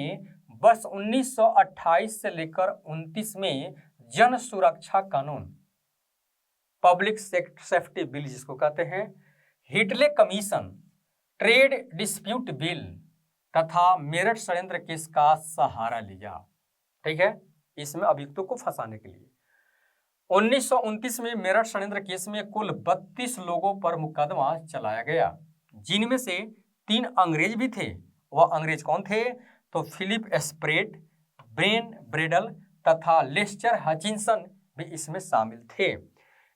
वर्ष 1928 से लेकर 29 में जन सुरक्षा कानून, पब्लिक सेफ्टी बिल जिसको कहते हैं, हिटले कमीशन, ट्रेड डिस्प्यूट बिल तथा मेरठ षड्यंत्र केस का सहारा लिया। ठीक है, इसमें अभियुक्तों को फंसाने के लिए 1929 में मेरठ षड्यंत्र केस में कुल 32 लोगों पर मुकदमा चलाया गया, जिनमें से 3 अंग्रेज भी थे। वह अंग्रेज कौन थे? तो फिलिप स्प्रेट, बेन ब्रेडल तथा लेस्टर हचिंसन भी इसमें शामिल थे।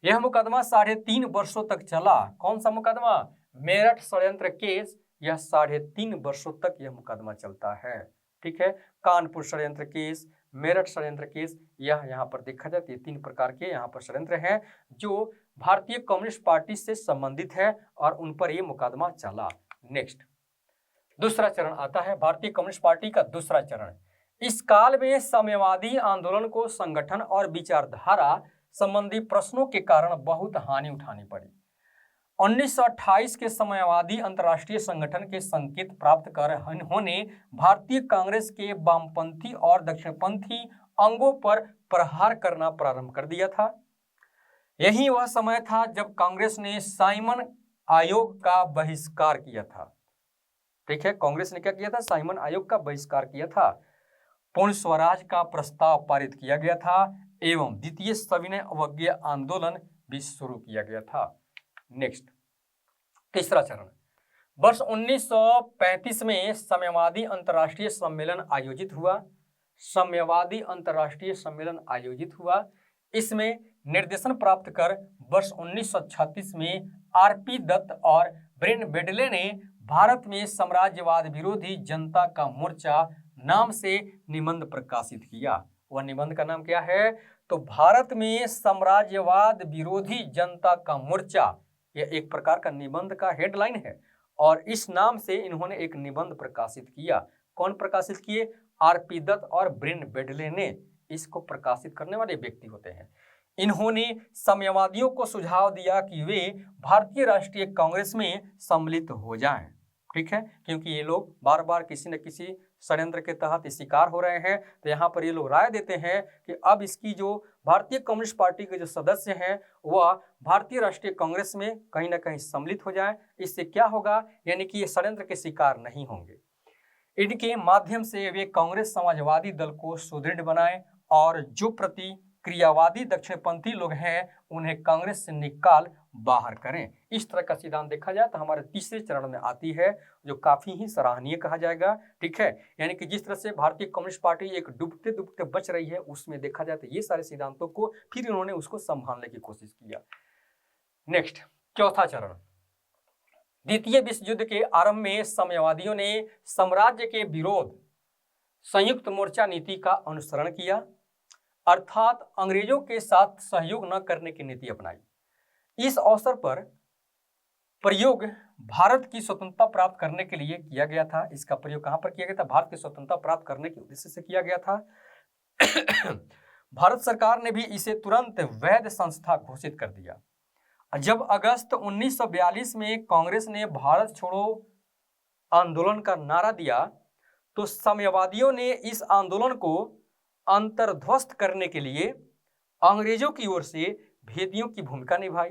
यह मुकदमा 3.5 वर्षों तक चला। कौन सा मुकदमा? मेरठ षड्यंत्र केस। यह 3.5 वर्षों तक यह मुकदमा चलता है। ठीक है, कानपुर षड्यंत्र केस, मेरठ षड्यंत्र केस, यह यहाँ पर देखा जाए ये 3 प्रकार के यहाँ पर षड्यंत्र हैं जो भारतीय कम्युनिस्ट पार्टी से संबंधित है और उन पर यह मुकदमा चला। नेक्स्ट, दूसरा चरण आता है भारतीय कम्युनिस्ट पार्टी का दूसरा चरण। इस काल में साम्यवादी आंदोलन को संगठन और विचारधारा संबंधी प्रश्नों के कारण बहुत हानि उठानी पड़ी। 1928 के साम्यवादी अंतर्राष्ट्रीय संगठन के संकेत प्राप्त कर उन्होंने भारतीय कांग्रेस के वामपंथी और दक्षिणपंथी अंगों पर प्रहार करना प्रारंभ कर दिया था। यही वह समय था जब कांग्रेस ने साइमन आयोग का बहिष्कार किया था। ठीक है, कांग्रेस ने क्या किया था? साइमन आयोग का बहिष्कार किया था। पूर्ण स्वराज का प्रस्ताव पारित किया गया था एवं द्वितीय सविनय अवज्ञा आंदोलन भी शुरू किया गया था। नेक्स्ट, तीसरा चरण। वर्ष 1935 में साम्यवादी अंतर्राष्ट्रीय सम्मेलन आयोजित हुआ। साम्यवादी अंतर्राष्ट्रीय सम्मेलन आयोजित हुआ। इसमें निर्देशन प्राप्त कर वर्ष 1936 में आरपी दत्त और ब्रेन बेडले ने भारत में साम्राज्यवाद विरोधी जनता का मोर्चा नाम से निबंध प्रकाशित किया। वह निबंध का नाम क्या है? तो भारत में साम्राज्यवाद विरोधी जनता का मोर्चा, यह एक प्रकार का निबंध का हेडलाइन है और इस नाम से इन्होंने एक निबंध प्रकाशित किया। कौन प्रकाशित किए? आरपी दत्त और ब्रेन बेडले ने इसको प्रकाशित करने वाले व्यक्ति होते हैं। इन्होंने साम्यवादियों को सुझाव दिया कि वे भारतीय राष्ट्रीय कांग्रेस में सम्मिलित हो जाएं। ठीक है, क्योंकि ये लोग बार बार किसी न किसी षड्यंत्र के तहत शिकार हो रहे हैं। तो यहाँ पर ये लोग राय देते हैं कि अब इसकी जो भारतीय कम्युनिस्ट पार्टी के जो सदस्य हैं वह भारतीय राष्ट्रीय कांग्रेस में कहीं ना कहीं सम्मिलित हो जाएं। इससे क्या होगा, यानी कि ये षड्यंत्र के शिकार नहीं होंगे। इनके माध्यम से वे कांग्रेस समाजवादी दल को सुदृढ़ बनाएं और जो प्रतिक्रियावादी दक्षिणपंथी लोग हैं उन्हें कांग्रेस से निकाल बाहर करें। इस तरह का सिद्धांत देखा जाए तो हमारे तीसरे चरण में आती है, जो काफी ही सराहनीय कहा जाएगा। ठीक है, यानी कि जिस तरह से भारतीय कम्युनिस्ट पार्टी एक डूबते डूबते बच रही है, उसमें देखा जाए तो ये सारे सिद्धांतों को फिर इन्होंने उसको संभालने की कोशिश किया। नेक्स्ट, चौथा चरण। द्वितीय विश्व युद्ध के आरंभ में साम्यवादियों ने साम्राज्य के विरोध संयुक्त मोर्चा नीति का अनुसरण किया, अर्थात अंग्रेजों के साथ सहयोग न करने की नीति अपनाई। इस अवसर पर प्रयोग भारत की स्वतंत्रता प्राप्त करने के लिए किया गया था। इसका प्रयोग कहां पर किया गया था? भारत की स्वतंत्रता प्राप्त करने के उद्देश्य से किया गया था। भारत सरकार ने भी इसे तुरंत वैध संस्था घोषित कर दिया। जब अगस्त 1942 में कांग्रेस ने भारत छोड़ो आंदोलन का नारा दिया तो साम्यवादियों ने इस आंदोलन को अंतर्ध्वस्त करने के लिए अंग्रेजों की ओर से भेदियों की भूमिका निभाई।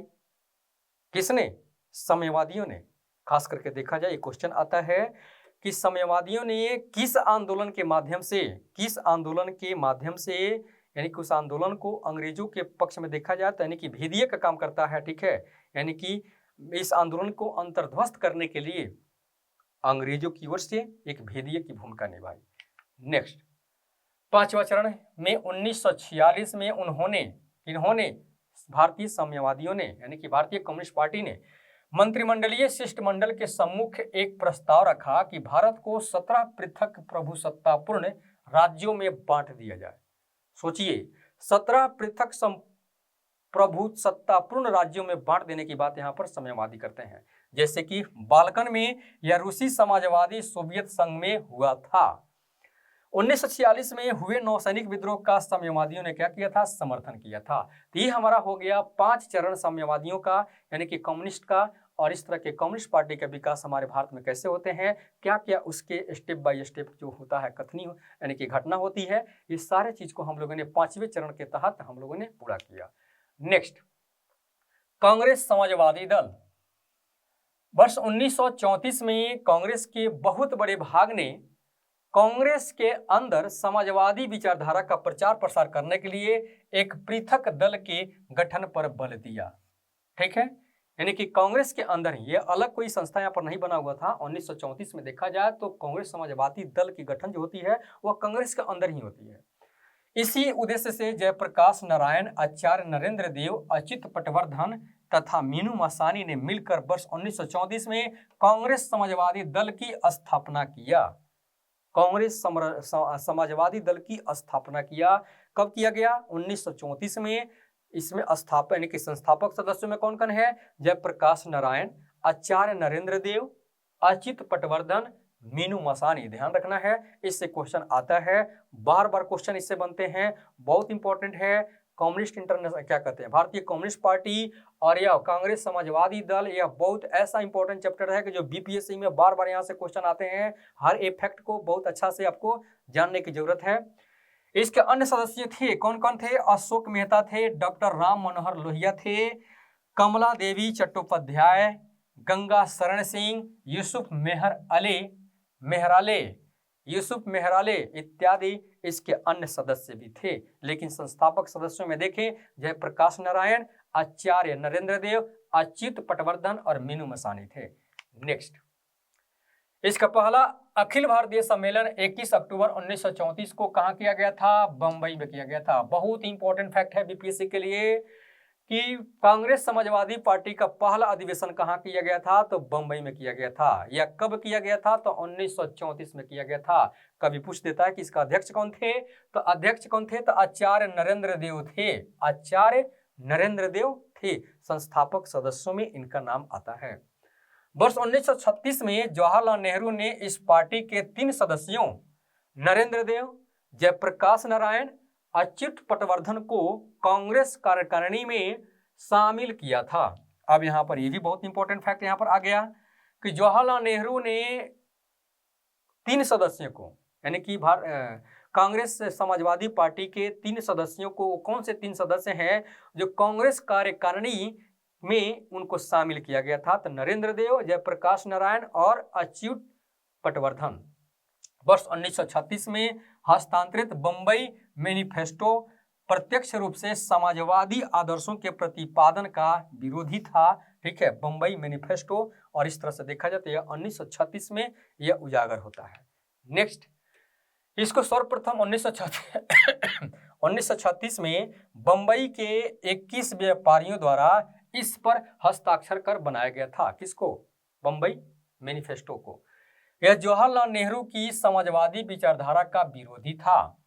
किसने? साम्यवादियों ने। खास करके देखा जाए, ये क्वेश्चन आता है कि साम्यवादियों ने किस आंदोलन के माध्यम से यानी कि उस आंदोलन को अंग्रेजों के पक्ष में देखा जाए तो यानी कि भेदिये का काम करता है। ठीक है, यानी कि इस आंदोलन को अंतर्ध्वस्त करने के लिए अंग्रेजों की ओर से एक भेदिये की भूमिका निभाई। नेक्स्ट, पांचवा चरण में 1946 में इन्होंने भारतीय साम्यवादियों ने यानी कि भारतीय कम्युनिस्ट पार्टी ने मंत्रिमंडलीय शिष्टमंडल के सम्मुख एक प्रस्ताव रखा कि भारत को 17 पृथक प्रभुसत्तापूर्ण राज्यों में बांट दिया जाए। सोचिए, 17 पृथक प्रभुसत्तापूर्ण राज्यों में बांट देने की बात यहाँ पर साम्यवादी करते हैं, जैसे कि बाल्कन में या रूसी समाजवादी सोवियत संघ में हुआ था। 1946 में हुए नौसैनिक विद्रोह का साम्यवादियों ने क्या किया था? समर्थन किया था। तो ये हमारा हो गया 5 चरण साम्यवादियों का यानी कि कम्युनिस्ट का, और इस तरह के कम्युनिस्ट पार्टी का विकास हमारे भारत में कैसे होते हैं, क्या क्या उसके स्टेप बाय स्टेप जो होता है कथनी यानी कि घटना होती है, ये सारे चीज को हम लोगों ने 5वें चरण के तहत हम लोगों ने पूरा किया। नेक्स्ट, कांग्रेस समाजवादी दल। वर्ष 1934 में कांग्रेस के बहुत बड़े भाग ने कांग्रेस के अंदर समाजवादी विचारधारा का प्रचार प्रसार करने के लिए एक पृथक दल के गठन पर बल दिया। ठीक है, यानी कि कांग्रेस के अंदर ही, ये अलग कोई संस्था यहाँ पर नहीं बना हुआ था। 1934 में देखा जाए तो कांग्रेस समाजवादी दल की गठन जो होती है वह कांग्रेस के अंदर ही होती है। इसी उद्देश्य से जयप्रकाश नारायण, आचार्य नरेंद्र देव, अच्युत पटवर्धन तथा मीनू मसानी ने मिलकर वर्ष 1934 में कांग्रेस समाजवादी दल की स्थापना किया। कांग्रेस समाजवादी दल की स्थापना किया। कब किया गया? 1934 में। इसमें स्थापना यानी कि संस्थापक सदस्यों में कौन कौन है? जयप्रकाश नारायण, आचार्य नरेंद्र देव, अच्युत पटवर्धन, मीनू मसानी। ध्यान रखना है, इससे क्वेश्चन आता है, बार बार क्वेश्चन इससे बनते हैं, बहुत इंपॉर्टेंट है। कम्युनिस्ट इंटरनेशनल क्या कहते हैं, भारतीय कम्युनिस्ट पार्टी और यह कांग्रेस समाजवादी दल, यह बहुत ऐसा इंपॉर्टेंट चैप्टर है कि जो बीपीएससी में बार बार यहाँ से क्वेश्चन आते हैं। हर एक फैक्ट को बहुत अच्छा से आपको जानने की जरूरत है। इसके अन्य सदस्य थे, कौन कौन थे? अशोक मेहता थे, डॉक्टर राम मनोहर लोहिया थे, कमला देवी चट्टोपाध्याय, गंगा शरण सिंह, यूसुफ मेहराले इत्यादि इसके अन्य सदस्य भी थे। लेकिन संस्थापक सदस्यों में देखें जयप्रकाश नारायण, आचार्य नरेंद्र देव, अच्युत पटवर्धन और मीनू मसानी थे। नेक्स्ट, इसका पहला अखिल भारतीय सम्मेलन 21 अक्टूबर 1934 को कहाँ किया गया था? बंबई में किया गया था। बहुत इंपॉर्टेंट फैक्ट है बीपीएससी के लिए। कि कांग्रेस समाजवादी पार्टी का पहला अधिवेशन कहाँ किया गया था, तो बंबई में किया गया था। या कब किया गया था, तो 1934 में किया गया था। कभी पूछ देता है कि इसका अध्यक्ष कौन थे, तो अध्यक्ष कौन थे, तो आचार्य नरेंद्र देव थे। आचार्य नरेंद्र देव थे, संस्थापक सदस्यों में इनका नाम आता है। वर्ष 1936 में जवाहरलाल नेहरू ने इस पार्टी के 3 सदस्यों नरेंद्र देव, जयप्रकाश नारायण, अच्युत पटवर्धन को कांग्रेस कार्यकारिणी में शामिल किया था। अब यहाँ पर ये भी बहुत इंपॉर्टेंट फैक्ट यहाँ पर आ गया कि जवाहरलाल नेहरू ने 3 सदस्यों को, यानी कि कांग्रेस समाजवादी पार्टी के 3 सदस्यों को, कौन से 3 सदस्य हैं जो कांग्रेस कार्यकारिणी में उनको शामिल किया गया था, तो नरेंद्र देव, जयप्रकाश नारायण और अच्युत पटवर्धन। वर्ष 1936 में हस्तांतरित बंबई मैनिफेस्टो प्रत्यक्ष रूप से समाजवादी आदर्शों के प्रतिपादन का विरोधी था। ठीक है, बंबई मैनिफेस्टो, और इस तरह से देखा जाए तो यह 1936 में यह उजागर होता है। नेक्स्ट, इसको सर्वप्रथम 1936 में बंबई के 21 व्यापारियों द्वारा इस पर हस्ताक्षर कर बनाया गया था। किसको? बंबई मैनिफेस्टो को। यह जवाहरलाल नेहरू की समाजवादी विचारधारा का विरोधी था।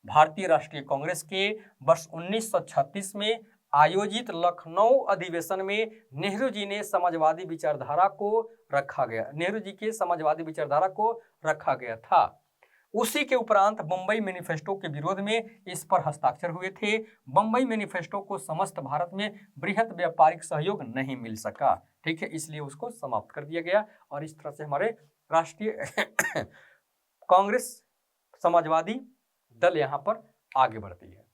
भारतीय राष्ट्रीय कांग्रेस के वर्ष 1936 में आयोजित लखनऊ अधिवेशन में नेहरू जी ने समाजवादी विचारधारा को रखा गया, नेहरू जी के समाजवादी विचारधारा को रखा गया था। उसी के उपरांत बंबई मैनिफेस्टो के विरोध में इस पर हस्ताक्षर हुए थे। बंबई मैनिफेस्टो को समस्त भारत में बृहत व्यापारिक सहयोग नहीं मिल सका। ठीक है, इसलिए उसको समाप्त कर दिया गया, और इस तरह से हमारे राष्ट्रीय कांग्रेस समाजवादी दल यहाँ पर आगे बढ़ती है।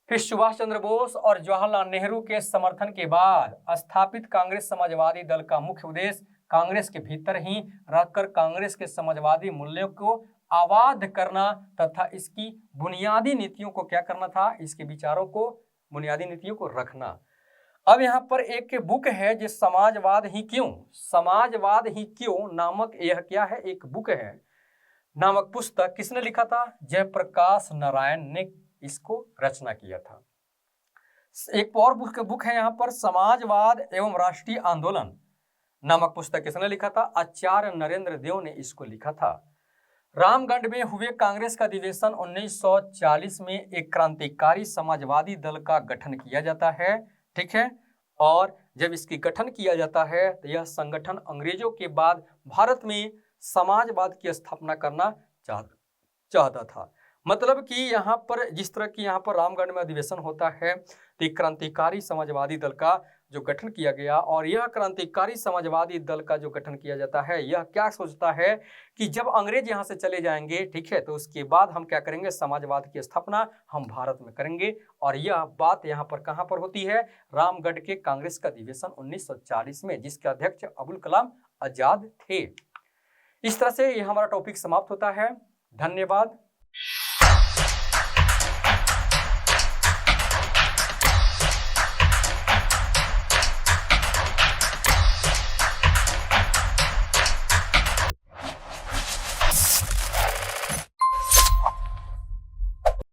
फिर सुभाष चंद्र बोस और जवाहरलाल नेहरू के समर्थन के बाद स्थापित कांग्रेस समाजवादी दल का मुख्य उद्देश्य कांग्रेस के भीतर ही रहकर कांग्रेस के समाजवादी मूल्यों को आबाद करना तथा इसकी बुनियादी नीतियों को क्या करना था, इसके विचारों को, बुनियादी नीतियों को रखना। अब यहाँ पर एक बुक है जो समाजवाद ही क्यों नामक, यह क्या है, एक बुक है नामक पुस्तक किसने लिखा था? जयप्रकाश नारायण ने इसको रचना किया था। एक और बुक है यहाँ पर, समाजवाद एवं राष्ट्रीय आंदोलन नामक पुस्तक किसने लिखा था? आचार्य नरेंद्र देव ने इसको लिखा था। रामगढ़ में हुए कांग्रेस का अधिवेशन 1940 में एक क्रांतिकारी समाजवादी दल का गठन किया जाता है। ठीक है, और जब इसकी गठन किया जाता है तो यह संगठन अंग्रेजों के बाद भारत में समाजवाद की स्थापना करना चाहता था। मतलब कि यहाँ पर जिस तरह की यहाँ पर रामगढ़ में अधिवेशन होता है तो क्रांतिकारी समाजवादी दल का जो गठन किया गया, और यह क्रांतिकारी समाजवादी दल का जो गठन किया जाता है, यह क्या सोचता है कि जब अंग्रेज यहाँ से चले जाएंगे, ठीक है, तो उसके बाद हम क्या करेंगे, समाजवाद की स्थापना हम भारत में करेंगे। और यह बात यहाँ पर कहाँ पर होती है? रामगढ़ के कांग्रेस का अधिवेशन 1940 में, जिसके अध्यक्ष अबुल कलाम आजाद थे। इस तरह से यह हमारा टॉपिक समाप्त होता है। धन्यवाद।